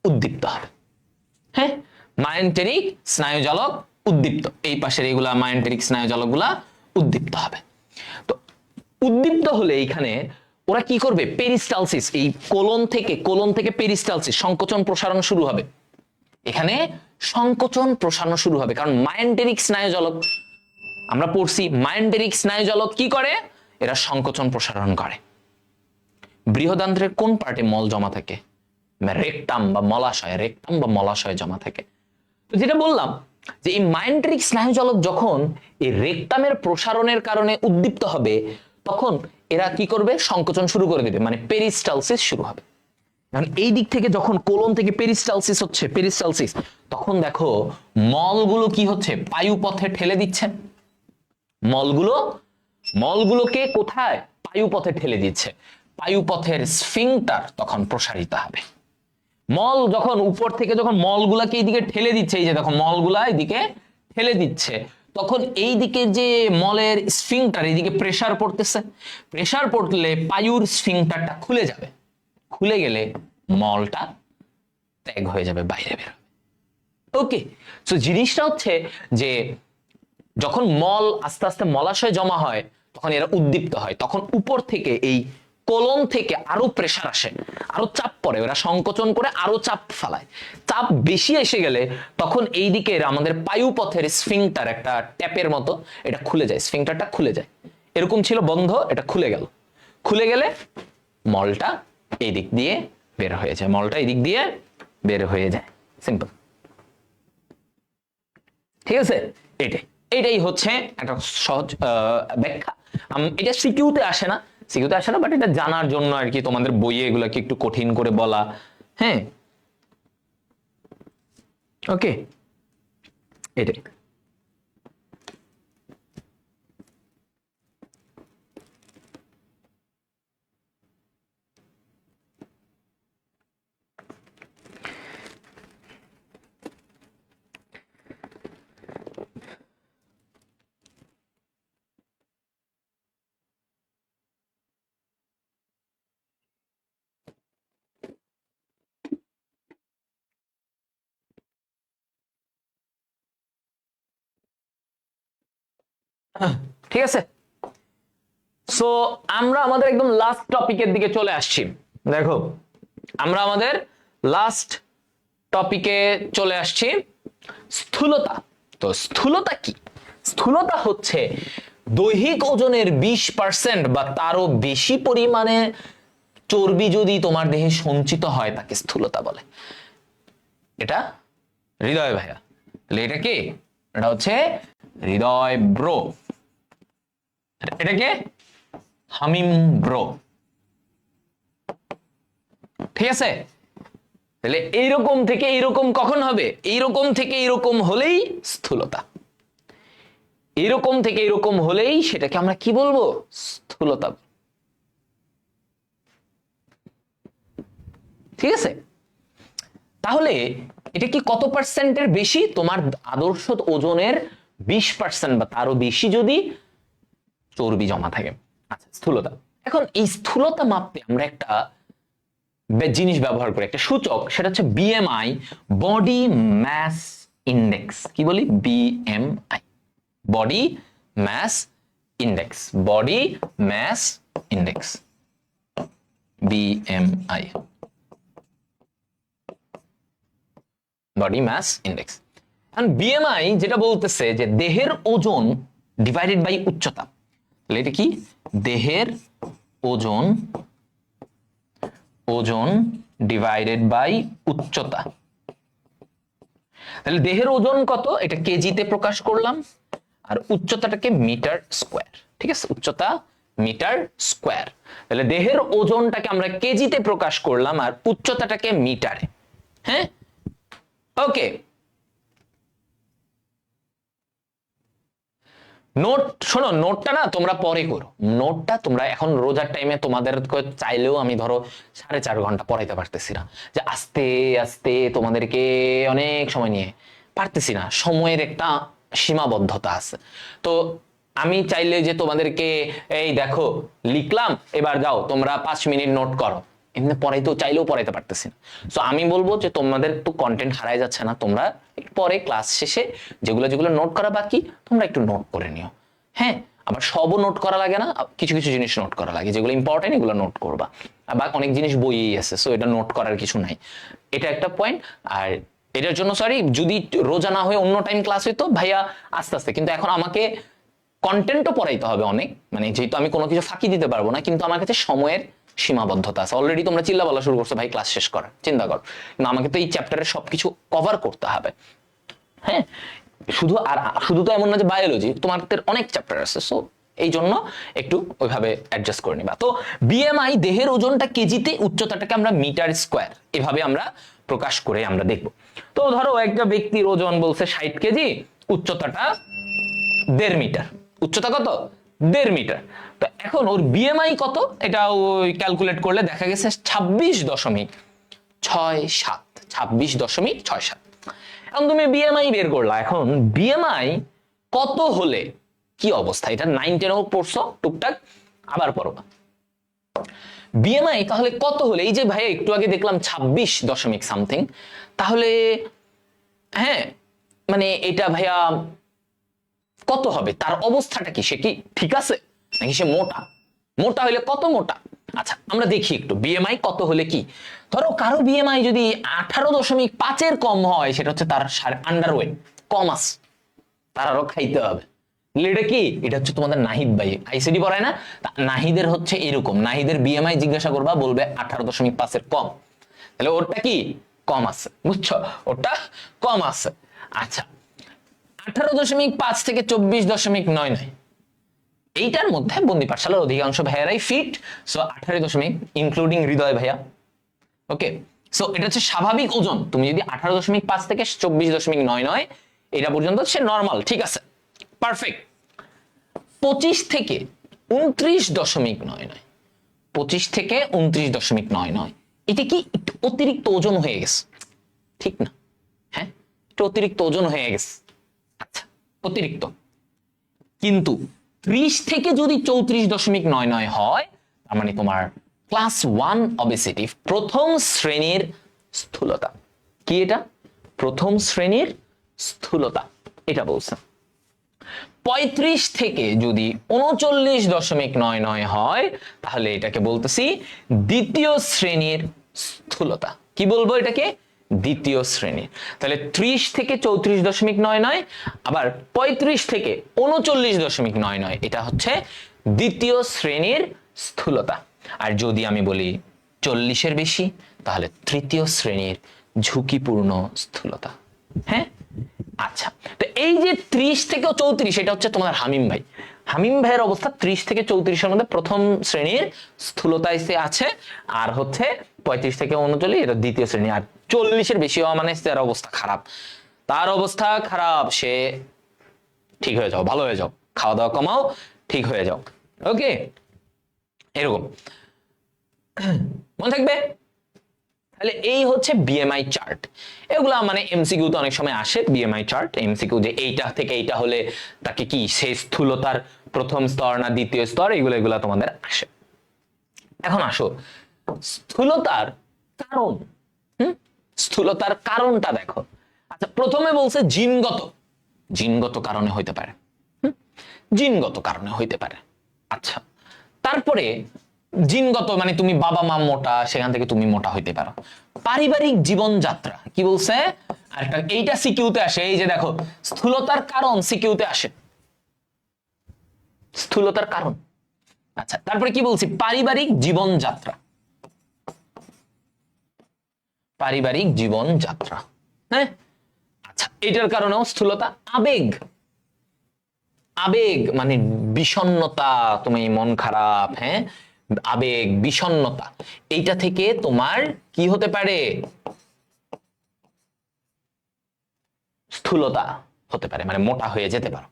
উদ্দীপ্ত হবে। হ্যাঁ, মায়েন্টেরিক স্নায়ুজালক উদ্দীপ্ত, এই পাশের এগুলা মায়েন্টেরিক স্নায়ুজালকগুলা উদ্দীপ্ত হবে। তো উদ্দীপ্ত হলে এইখানে ওরা কি করবে, পেরিস্টালসিস, এই কোলন থেকে পেরিস্টালসিস, সংকোচন প্রসারণ শুরু হবে। এখানে সংকোচন প্রসারণ শুরু হবে, কারণ মায়েন্টেরিক স্নায়ুজালক আমরা পড়ছি, মায়েন্টেরিক স্নায়ুজালক কি করে, এরা সংকোচন প্রসারণ করে। বৃহদান্ত্রের কোন পার্টে মল জমা থাকে, রেকটাম বা মলাশয়, রেকটাম বা মলাশয় জমা থাকে। তো যেটা বললাম যে এই মায়েন্টেরিক স্নায়ুজালক যখন এই রেকটামের প্রসারণের কারণে উদ্দীপ্ত হবে, তখন এরা কি করবে, সংকোচন শুরু করে দেবে, মানে পেরিস্টালসিস শুরু হবে। কারণ এই দিক থেকে যখন কোলন থেকে পেরিস্টালসিস হচ্ছে, পেরিস্টালসিস, তখন দেখো মলগুলো কি হচ্ছে, পায়ুপথে ঠেলে দিচ্ছে। মলগুলোকে কোথায়, পায়ুপথে ঠেলে দিচ্ছে। পায়ুপথের স্ফিংটার তখন প্রসারিত হবে। মল যখন উপর থেকে যখন মলগুলাকে এইদিকে ঠেলে দিচ্ছে, এই যে দেখো মলগুলা এইদিকে ঠেলে দিচ্ছে, তখন এই দিকে যে মলের স্ফিংটার, এইদিকে প্রেসার পড়তেছে, প্রেসার পড়লে পায়ুর স্ফিংটারটা খুলে যাবে, খুলে গেলে মলটা ত্যাগ হয়ে যাবে, বাইরে বের হবে। ওকে, সো জিনিসটা হচ্ছে যে যখন মল আস্তে আস্তে মলাশয়ে জমা হয়, তখন এরা উদ্দীপ্ত হয়, তখন উপর থেকে এই কোলন থেকে আরো প্রেসার আসে, আরো চাপ পড়ে, ওরা সংকোচন করে আরো চাপ ফেলায়। চাপ বেশি এসে গেলে তখন এই দিকে আমাদের পায়ুপথের স্ফিংটার, একটা ট্যাপের মতো, এটা খুলে যায়, স্ফিংটারটা খুলে যায়, এরকম ছিল বন্ধ, এটা খুলে গেল, খুলে গেলে মলটা এই দিক দিয়ে বের হয়ে যায়, মলটা এই দিক দিয়ে বের হয়ে যায়, সিম্পল। ঠিক আছে, এটাই হচ্ছে একটা সহজ ব্যাখ্যা। এটা সিকিউতে আসে না, বাট এটা জানার জন্য আর কি, তোমাদের বইয়ে এগুলাকে একটু কঠিন করে বলা। হ্যাঁ, ওকে, এটাই। ঠিক আছে, সো আমরা আমাদের একদম লাস্ট টপিকের দিকে চলে আসছি। দেখো, আমরা আমাদের লাস্ট টপিকে চলে আসছি, স্থূলতা। তো স্থূলতা কি, স্থূলতা হচ্ছে দৈহিক ওজনের 20% বা তারও বেশি পরিমাণে চর্বি যদি তোমার দেহে সঞ্চিত হয়, তাকে স্থূলতা বলে। এটা হৃদয় ভাইয়া, তাহলে এটা কি, এটা হচ্ছে হৃদয় ব্রো। এটাকে হামিম ব্রো, ঠিক আছে? তাহলে এইরকম থেকে এইরকম কখন হবে? এইরকম থেকে এইরকম হলেই স্থূলতা, এরকম থেকে এরকম হলেই সেটাকে আমরা কি বলবো? স্থূলতা। ঠিক আছে? তাহলে এটা কি কত পার্সেন্টের বেশি? তোমার আদর্শ ওজনের 20% বা তারও বেশি যদি চর্বি জমা থাকে। আচ্ছা, স্থূলতা। এখন এই স্থূলতা মাপতে আমরা একটা জিনিস ব্যবহার করি, একটা সূচক, সেটা হচ্ছে বিএমআই, বডি ম্যাস ইন্ডেক্স। কি বলি? BMI, body mass index, body mass index, BMI, body mass index. এখন বিএমআই যেটা বলতেছে যে দেহের ওজন ডিভাইডেড বাই উচ্চতা। তাহলে এটা কি? দেহের ওজন, ওজন ডিভাইডেড বাই উচ্চতা। তাহলে দেহের ওজন কত? এটা কেজিতে প্রকাশ করলাম, আর উচ্চতাটাকে মিটার স্কোয়ার। ঠিক আছে? উচ্চতা মিটার স্কোয়ার। তাহলে দেহের ওজনটাকে আমরা কেজিতে প্রকাশ করলাম আর উচ্চতাটাকে মিটারে। হ্যাঁ, ওকে। নোট শোনো, নোটটা না তোমরা পরে করো, নোটটা তোমরা এখন রোজার টাইমে তোমাদের চাইলেও আমি ধরো 4.5 ঘন্টা পড়াইতে পারতেছি না, যে আস্তে আস্তে তোমাদেরকে অনেক সময় নিয়ে পারতেছি না, সময়ের একটা সীমাবদ্ধতা আছে। তো আমি চাইলে যে তোমাদেরকে এই দেখো লিখলাম, এবার যাও তোমরা 5 মিনিট নোট করো, এমনি পড়াইতেও চাইলেও পড়াইতে পারতেছি না। সো আমি বলবো যে তোমাদের তো কন্টেন্ট হারাই যাচ্ছে না, তোমরা একটু পরে ক্লাস শেষে যেগুলো যেগুলো নোট করা বাকি তোমরা একটু নোট করে নিও। হ্যাঁ, আবার সবও নোট করা লাগে না, কিছু কিছু জিনিস নোট করা লাগে, যেগুলো ইম্পর্টেন্ট এগুলো নোট করবা। বা অনেক জিনিস বইয়েই আছে, সো এটা নোট করার কিছু নাই, এটা একটা পয়েন্ট। আর এটার জন্য সরি, যদি রোজা না হয়ে অন্য টাইম ক্লাস হইতো ভাইয়া আস্তে আস্তে, কিন্তু এখন আমাকে কন্টেন্টও পড়াইতে হবে অনেক, মানে যেহেতু আমি কোনো কিছু ফাঁকি দিতে পারবো না, কিন্তু আমার কাছে সময়ের সীমাবদ্ধতা আছে। অলরেডি তোমরা চিল্লা বলা শুরু করছো ভাই ক্লাস শেষ করার, চিন্তা কর, কিন্তু আমাকে তো এই চ্যাপ্টারের সবকিছু কভার করতে হবে। হ্যাঁ, শুধু তো এমন না যে বায়োলজি, তোমাদের অনেক চ্যাপ্টার আছে, সো এই জন্য একটু ওইভাবে অ্যাডজাস্ট করে নিবা। তো বিএমআই দেহের ওজনটা কেজিতে, উচ্চতাটাকে আমরা মিটার স্কোয়ার, এভাবে আমরা প্রকাশ করে আমরা দেখব। তো ধরো একটা ব্যক্তির ওজন বলছে 60 কেজি, উচ্চতাটা 1.5 মিটার, উচ্চতা কত? 1.5 মিটার। তো এখন ওর বিএমআই কত? এটা ওই ক্যালকুলেট করলে দেখা গেছে 26.67, 26.67। এখন তুমি বিএমআই বের করলা, এখন বিএমআই কত হলে কি অবস্থা? এটা 9-10 পড়ছো টুকটাক, আবার পড়বা। বিএমআই তাহলে কত হলে, এই যে ভাই একটু আগে দেখলাম 26 সামথিং, তাহলে হ্যাঁ মানে এটা ভাইয়া কত হবে? তার অবস্থাটা কি? সে কি ঠিক আছে নাকি সে মোটা? মোটা হলে কত মোটা? আচ্ছা আমরা দেখি একটু বিএমআই কত হলে কি। ধরো কারো বিএমআই যদি 18.5 কম হয়, সেটা হচ্ছে তার আন্ডারওয়েট, কম আছে, তার আরো খাইতে হবে। এটা কি? এটা হচ্ছে তোমাদের নাহিদ ভাই আইসিডি পড়ায় না, নাহিদের হচ্ছে এরকম, নাহিদের বিএমআই জিজ্ঞাসা করবা, বলবে 18.5 কম, তাহলে ওরটা কি? কম আছে, বুঝছো? ওটা কম আছে। আচ্ছা 18.5 থেকে 24.99, এইটার মধ্যে বন্দি পাঠশালার অধিকাংশ ভাইয়ারাই ফিট, সো 18 ইনক্লুডিং হৃদয় ভাইয়া। ওকে, সো এটা হচ্ছে স্বাভাবিক ওজন। তুমি যদি 18.5 থেকে 24.99 এটা পর্যন্ত সে নর্মাল, ঠিক আছে, পারফেক্ট। 25 থেকে 29.99, 25 থেকে 29.99, এটা কি একটু অতিরিক্ত ওজন হয়ে গেছে, ঠিক না? হ্যাঁ, একটু অতিরিক্ত ওজন হয়ে গেছে। আচ্ছা, অতিরিক্ত। কিন্তু 30 থেকে যদি 34.99 হয়, তার মানে তোমার ক্লাস 1 অবেসিটি, প্রথম শ্রেণীর স্থূলতা। কি এটা? প্রথম শ্রেণীর স্থূলতা, এটা বলছে। 35 থেকে যদি 39.99 হয়, তাহলে এটাকে বলতেছি দ্বিতীয় শ্রেণীর স্থূলতা। কি বলবো এটাকে? দ্বিতীয় শ্রেণীর। তাহলে 30 থেকে 34.99, আবার 35 থেকে 39.99, এটা হচ্ছে দ্বিতীয় শ্রেণীর স্থূলতা। আর যদি আমি বলি 40-এর বেশি, তাহলে তৃতীয় শ্রেণীর ঝুঁকিপূর্ণ স্থূলতা। হ্যাঁ, আচ্ছা, তো এই যে 30 থেকে 34, এটা হচ্ছে তোমার হামিম ভাই। হামিম ভাইয়ের অবস্থা 30 থেকে 34-এর মধ্যে প্রথম শ্রেণীর স্থূলতায় সে আছে, আর হচ্ছে 35 থেকে 39 এটা দ্বিতীয় শ্রেণী, আর 40-এর বেশি হওয়া মানে তার অবস্থা খারাপ। তার অবস্থা খারাপ, সে ঠিক হয়ে যাও, ভালো হয়ে যাও, খাওয়া দাওয়া কমাও, ঠিক হয়ে যাও। ওকে, এরকম মনে থাকবে। তাহলে এই হচ্ছে বিএমআই চার্ট। এগুলা মানে এমসিকিউ তো অনেক সময় আসে, বিএমআই চার্ট এমসিকিউ, যে এইটা থেকে এইটা হলে তাকে কি সে স্থূলতার প্রথম স্তর না দ্বিতীয় স্তর, এগুলা তোমাদের আসে। এখন আসো স্থূলতার কারণ। স্থূলতার কারণটা দেখো। আচ্ছা, প্রথমে বলছে জিনগত কারণে হইতে পারে, জিনগত কারণে হইতে পারে। আচ্ছা, তারপরে জিনগত মানে তুমি বাবা মা মোটা, সেখান থেকে তুমি মোটা হইতে পারো। পারিবারিক জীবনযাত্রা কি বলছে, আরেকটা এইটা সিকিউতে আসে, এই যে দেখো স্থূলতার কারণ সিকিউতে আসে, স্থূলতার কারণ। আচ্ছা, তারপরে কি বলছি, পারিবারিক জীবনযাত্রা, পারিবারিক জীবনযাত্রা। হ্যাঁ, আচ্ছা, এটার কারণেও স্থূলতা। আবেগ মানে বিষণ্ণতা, তুমি মন খারাপ, হ্যাঁ, আবেগ বিষণ্ণতা, এইটা থেকে তোমার কি হতে পারে, স্থূলতা হতে পারে, মানে মোটা হয়ে যেতে পারো।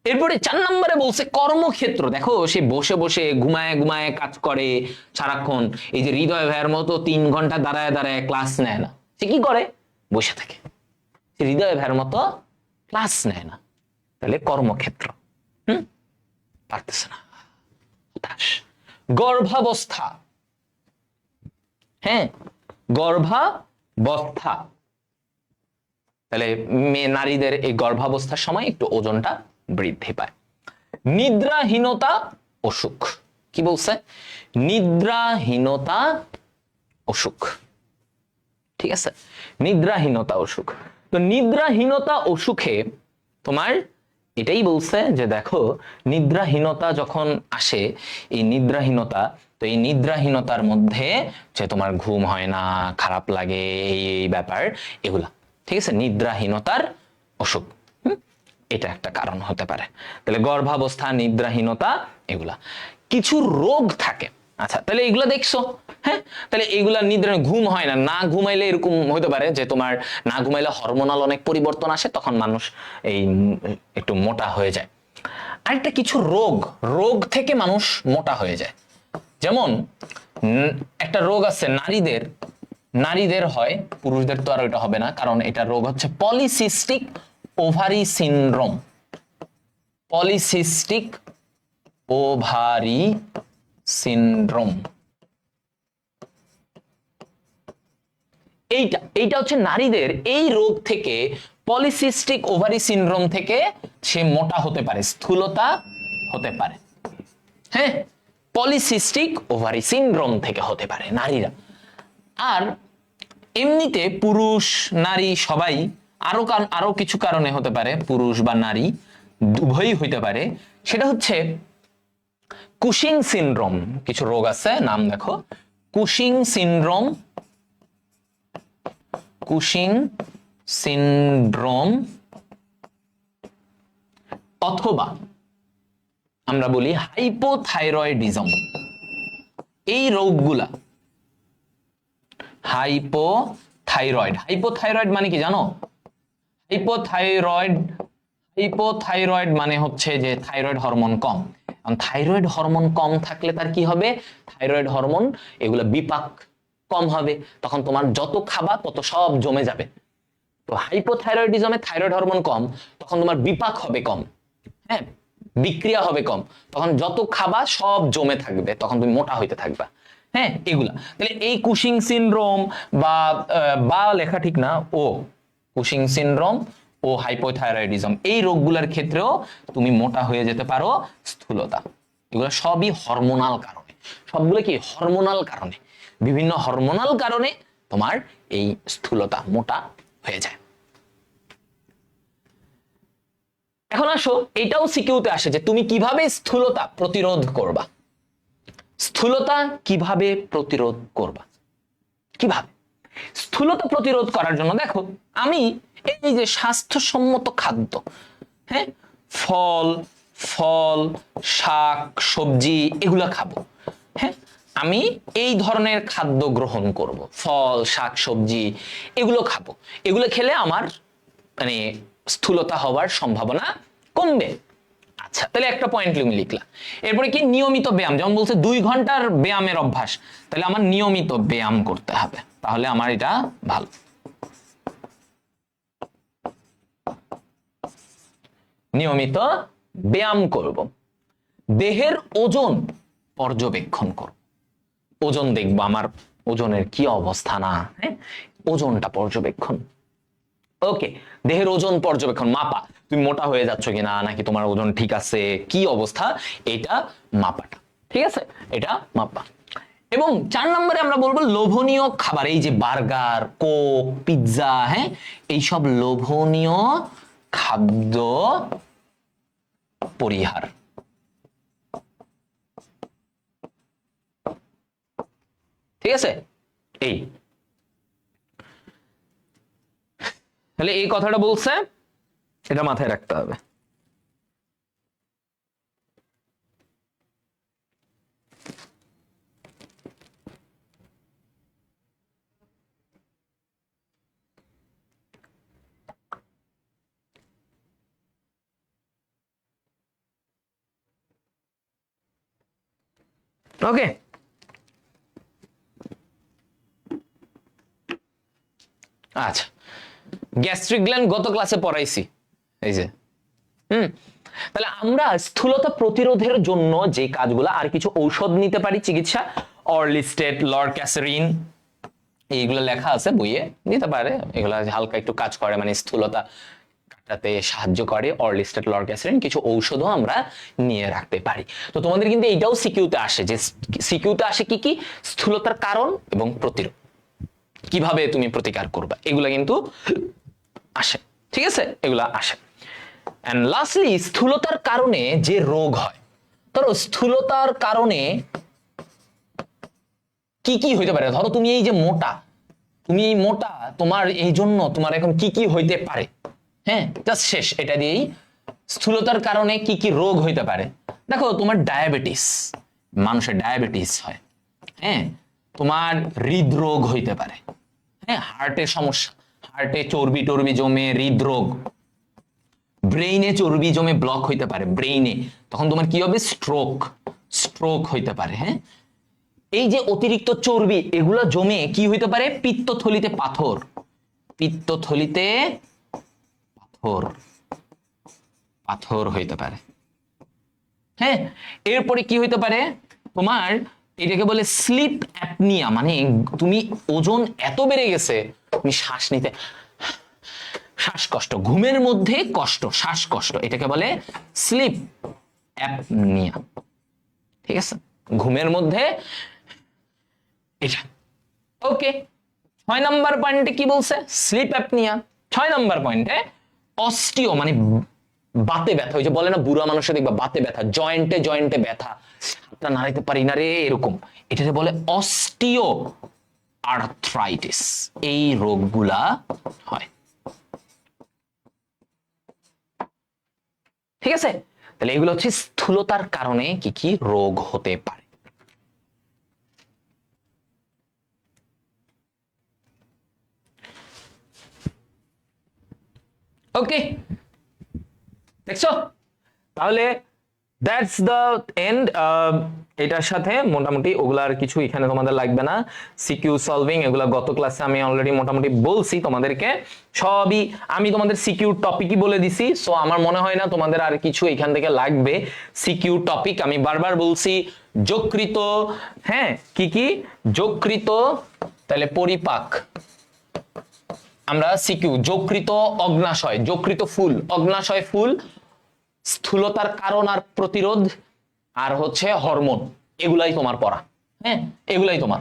এরপরে 4 নম্বরে বলছে কর্মক্ষেত্র। দেখো সে বসে বসে ঘুমায় কাজ করে সারাক্ষণ, এই যে হৃদয় ভাইয়ের মতো 3 ঘন্টা দাঁড়ায় ক্লাস নেয় না, সে কি করে, বসে থাকে। হৃদয় ভাইয়ের মতো ক্লাস নেয় না, তাহলে কর্মক্ষেত্র পারতেছে না, হতাশ। গর্ভাবস্থা, হ্যাঁ, গর্ভাবস্থা, তাহলে মেয়ে নারীদের এই গর্ভাবস্থার সময় একটু ওজনটা বৃদ্ধি পায়। নিদ্রাহীনতা অসুখ, কি বলছে, নিদ্রাহীনতা অসুখ, ঠিক আছে, নিদ্রাহীনতা অসুখ। তো নিদ্রাহীনতা অসুখে তোমার এটাই বলছে যে দেখো নিদ্রাহীনতা যখন আসে, এই নিদ্রাহীনতা, তো এই নিদ্রাহীনতার মধ্যে যে তোমার ঘুম হয় না, খারাপ লাগে, এই ব্যাপার এগুলা, ঠিক আছে, নিদ্রাহীনতার অসুখ, এটা একটা কারণ হতে পারে। তাহলে গর্ভাবস্থা, নিদ্রাহীনতা, এগুলা কিছু রোগ থাকে। আচ্ছা, তাহলে এগুলা দেখছো, হ্যাঁ, তাহলে এগুলা নিদ্রা, ঘুম হয় না, না ঘুমাইলে এরকম হতে পারে যে তোমার না ঘুমাইলে হরমোনাল অনেক পরিবর্তন আসে, তখন মানুষ এই একটু মোটা হয়ে যায়। আরেকটা কিছু রোগ থেকে মানুষ মোটা হয়ে যায়, যেমন একটা রোগ আছে নারীদের হয়, পুরুষদের তো আর ওইটা হবে না, কারণ এটা রোগ হচ্ছে polycystic ovary syndrome, polycystic ovary syndrome. এইটা হচ্ছে নারীদের এই রোগ থেকে, পলিসিস্টিক ওভারি সিনড্রোম থেকে সে মোটা হতে পারে, স্থূলতা হতে পারে, হ্যাঁ, পলিসিস্টিক ওভারি সিনড্রোম থেকে হতে পারে নারীরা। আর এমনিতে পুরুষ নারী সবাই আরো কিছু কারণে হতে পারে, পুরুষ বা নারী উভয়ই হইতে পারে। সেটা হচ্ছে কুশিং সিনড্রোম, কিছু রোগ আছে, নাম দেখো, কুশিং সিনড্রোম, অথবা আমরা বলি হাইপোথাইরয়েডিজম। এই রোগগুলা, হাইপোথাইরয়েড মানে কি জানো, হাইপোথাইরয়েড মানে হচ্ছে যে থাইরয়েড হরমোন কম। থাইরয়েড হরমোন কম থাকলে তার কি হবে, থাইরয়েড হরমোন এগুলা বিপাক কম হবে, তখন তোমার যত খাবা তত সব জমে যাবে। তো হাইপোথাইরয়েডিজমে থাইরয়েড হরমোন কম, তখন তোমার বিপাক হবে কম, হ্যাঁ, বিক্রিয়া হবে কম, তখন যত খাবা সব জমে থাকবে, তখন তুমি মোটা হইতে থাকবা, হ্যাঁ, এগুলা। তাহলে এই কুশিং সিনড্রোম বা লেখা ঠিক না, কুশিং সিনড্রোম ও হাইপোথাইরয়েডিজম, এই রোগগুলোর ক্ষেত্রেও তুমি মোটা হয়ে যেতে পারো, স্থূলতা। এগুলো সবই হরমোনাল কারণে, সবগুলো কি হরমোনাল কারণে, বিভিন্ন হরমোনাল কারণে তোমার এই স্থূলতা, মোটা হয়ে যায়। এখন আসো, এটাও সিকিউতে আসে যে তুমি কিভাবে স্থূলতা প্রতিরোধ করবা, স্থূলতা কিভাবে প্রতিরোধ করবা, কিভাবে স্থূলতা প্রতিরোধ করার জন্য দেখো আমি এই যে স্বাস্থ্যসম্মত খাদ্য, হ্যাঁ, ফল, ফল, শাক, সবজি এগুলো খাবো। হ্যাঁ, আমি এই ধরনের খাদ্য গ্রহণ করব, ফল, শাক, সবজি এগুলো খাবো। এগুলো খেলে আমার মানে স্থূলতা হওয়ার সম্ভাবনা কমবে। আচ্ছা, তাহলে একটা পয়েন্ট তুমি লিখলা। এরপরে কি নিয়মিত ব্যায়াম, যেমন বলছে 2 ঘন্টার ব্যায়ামের অভ্যাস, তাহলে আমার নিয়মিত ব্যায়াম করতে হবে, তাহলে আমার এটা ভালো। নিয়মিত ব্যায়াম করব। দেহের ওজন পর্যবেক্ষণ করব, ওজন দেখবো আমার ওজনের কি অবস্থা, না হ্যাঁ, ওজনটা পর্যবেক্ষণ। ওকে, দেহের ওজন পর্যবেক্ষণ, মাপা, তুমি মোটা হয়ে যাচ্ছ কিনা, নাকি তোমার ওজন ঠিক আছে, কি অবস্থা, এটা মাপাটা। ঠিক আছে, এটা মাপা। এবং 4 নম্বরে আমরা বলবো লোভনীয় খাবার, এই যে বার্গার, কোক, পিৎজা, হ্যাঁ, এইসব লোভনীয় খাদ্য পরিহার। ঠিক আছে, এই তাহলে এই কথাটা বলছে, এটা মাথায় রাখতে হবে। ওকে, আচ্ছা, গ্যাস্ট্রিক গ্ল্যান্ড গত ক্লাসে পড়াইছি, এই যে তাহলে আমরা স্থূলতা প্রতিরোধের জন্য যে কাজগুলো, আর কিছু ঔষধ নিতে পারি চিকিৎসা, অরলিস্টেট, লরক্যাসেরিন, এইগুলো লেখা আছে বইয়ে, নিতে পারে, এগুলো হালকা একটু কাজ করে, মানে স্থূলতা কাটাতে সাহায্য করে। অরলিস্টেট, লরক্যাসেরিন, কিছু ঔষধও আমরা নিয়ে রাখতে পারি। তো তোমাদের কিন্তু এইটাও সিকিউতে আসে, যে সিকিউতে আসে কি কি, স্থূলতার কারণ এবং প্রতিরোধ, কিভাবে তুমি প্রতিকার করবা, এগুলা কিন্তু আসে। ঠিক আছে, এগুলা আসে। এন্ড লাস্টলি, স্থূলতার কারণে যে রোগ হয়, ধরো স্থূলতার কারণে কি কি হইতে পারে, ধরো তুমি এই যে মোটা, তুমি এই মোটা, তোমার এই জন্য তোমার এখন কি কি হইতে পারে, হ্যাঁ, জাস্ট শেষ এটা দিয়েই, স্থূলতার কারণে কি কি রোগ হইতে পারে। দেখো, তোমার ডায়াবেটিস, মানুষের ডায়াবেটিস হয়, হ্যাঁ, তোমার হৃদরোগ হইতে পারে, হ্যাঁ, হার্টের সমস্যা, হার্টে চর্বি টর্বি জমে হৃদরোগ, ব্রেইনে চর্বি জমে ব্লক হইতে পারে, ব্রেইনে, তখন তোমার কি হবে, স্ট্রোক, স্ট্রোক হইতে পারে। হ্যাঁ, এই যে অতিরিক্ত চর্বি এগুলো জমে কি হইতে পারে, পিত্তথলিতে পাথর, পিত্তথলিতে পাথর, পাথর হইতে পারে। হ্যাঁ, এরপরে কি হইতে পারে, তোমার এটাকে বলে স্লিপ অ্যাপনিয়া, মানে তুমি ওজন এত বেড়ে গেছে, তুমি শ্বাস নিতে, শ্বাসকষ্ট, ঘুমের মধ্যে কষ্ট, শ্বাসকষ্ট, এটাকে বলে স্লিপ অ্যাপনিয়া। ঠিক আছে, ঘুমের মধ্যে এটা। ওকে, 6 নম্বর পয়েন্টে কি বলছে, স্লিপ অ্যাপনিয়া। 6 নম্বর পয়েন্টে অস্টিও, মানে বাতে ব্যথা, ওই যে বলে না বুড়া মানুষের দেখবা বাতে ব্যথা, জয়েন্টে জয়েন্টে ব্যথা, হাতটা নাড়াইতে পারি না রে, এরকম, এটাকে বলে অস্টিও আর্থ্রাইটিস, এই রোগগুলা হয়। ঠিক আছে, তাহলে এগুলো হচ্ছে স্থূলতার কারণে কি কি রোগ হতে পারে। ওকে, দেখছো, তাহলে দ্যাটস দ্য এন্ড। এটার সাথে মোটামুটি ওগুলার কিছু এখানে তোমাদের লাগবে না, সিকিউ সলভিং এগুলা গত ক্লাসে আমি অলরেডি মোটামুটি বলছি তোমাদেরকে, সবই আমি তোমাদের সিকিউ টপিকই বলে দিছি। সো আমার মনে হয় না তোমাদের আর কিছু এখান থেকে লাগবে। সিকিউ টপিক আমি বারবার বলছি, যকৃত, হ্যাঁ, কি কি, যকৃত, তাহলে পরিপাক, আমরা সিকিউ, যকৃত, অগ্নাশয়, যকৃত ফুল, অগ্নাশয় ফুল, স্থূলতার কারণ আর প্রতিরোধ, আর হচ্ছে হরমোন, এগুলাই তোমার পড়া। হ্যাঁ, এগুলাই তোমার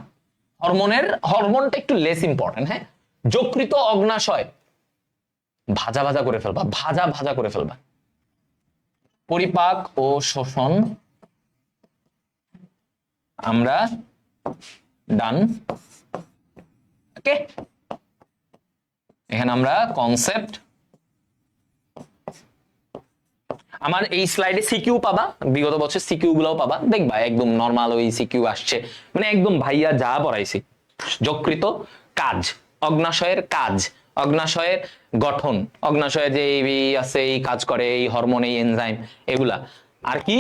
হরমোনটা একটু লেস ইম্পর্টেন্ট। হ্যাঁ, যকৃত, অগ্নাশয় ভাজা ভাজা করে ফেলবা, ভাজা ভাজা করে ফেলবা। পরিপাক ও শোষণ আমরা ডান। ওকে, এখানে আমরা কনসেপ্ট, আমার এই স্লাইডে সিকিউ পাবা, বিগত বছর সিকিউ গুলাও পাবা, দেখবা একদম নর্মাল ওই সিকিউ আসছে, মানে একদম ভাইয়া যা পড়াইছি, যকৃত কাজ, অগ্নাশয়ের কাজ, অগ্নাশয়ের গঠন, অগ্নাশয়ে যে এই আছে, এই কাজ করে, এই হরমোন, এই এনজাইম, এগুলা, আর কি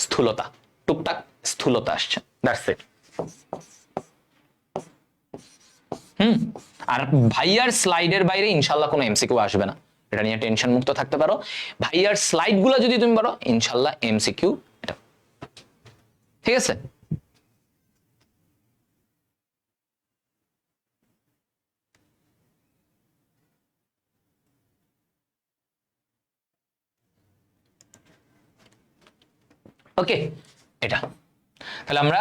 স্থূলতা, টুকটাক স্থূলতা আসছে, দ্যাটস ইট। আর ভাইয়ার স্লাইডের বাইরে ইনশাল্লাহ কোনো এমসিকিউ আসবে না, এটা নিয়ে টেনশন মুক্ত থাকতে পারো। ভাইয়ার স্লাইড গুলো যদি তুমি পারো ইনশাল্লাহ এমসিকিউ এটা, ঠিক আছে? ওকে, এটা তাহলে আমরা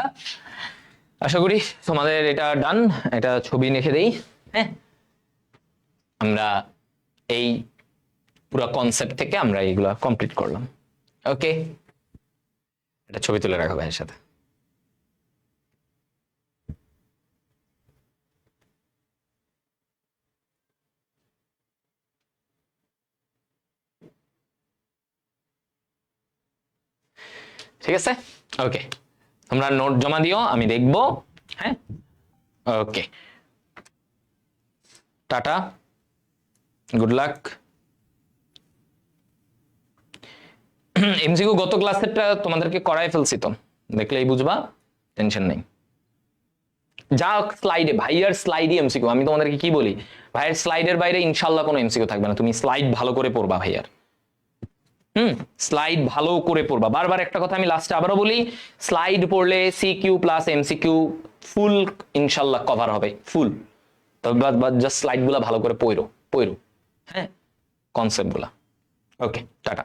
আশা করি তোমাদের এটা ডান, এটা ছবি লিখে দেই। হ্যাঁ, আমরা এই পুরো কনসেপ্ট থেকে আমরা এইগুলা কমপ্লিট করলাম। ওকে, এটা ছবি তুলে রাখো ভাইয়ের সাথে। ঠিক আছে, ওকে, তোমরা নোট জমা দিও, আমি দেখবো। হ্যাঁ, ওকে, টাটা, গুড লাক। এমসিকিউ গত ক্লাসেরটা তোমাদেরকে করাই ফেলছি, তো দেখলেই বুঝবা, টেনশন নেই। যা স্লাইডে, ভাইয়ার স্লাইডে এমসিকিউ, আমি তোমাদেরকে কি বলি, ভাইয়ের স্লাইডের বাইরে ইনশাল্লাহ কোনো এমসিকিউ থাকবে না, তুমি স্লাইড ভালো করে পড়বা ভাইয়ার। স্লাইড ভালো করে পড়বা। বারবার একটা কথা আমি লাস্টে আবারও বলি, স্লাইড পড়লে সিকিউ প্লাস এমসিকিউ ফুল ইনশাল্লাহ কভার হবে, ফুল। তবে জাস্ট স্লাইড গুলা ভালো করে পড়ো, হ্যাঁ, কনসেপ্ট গুলা। ওকে, টাটা।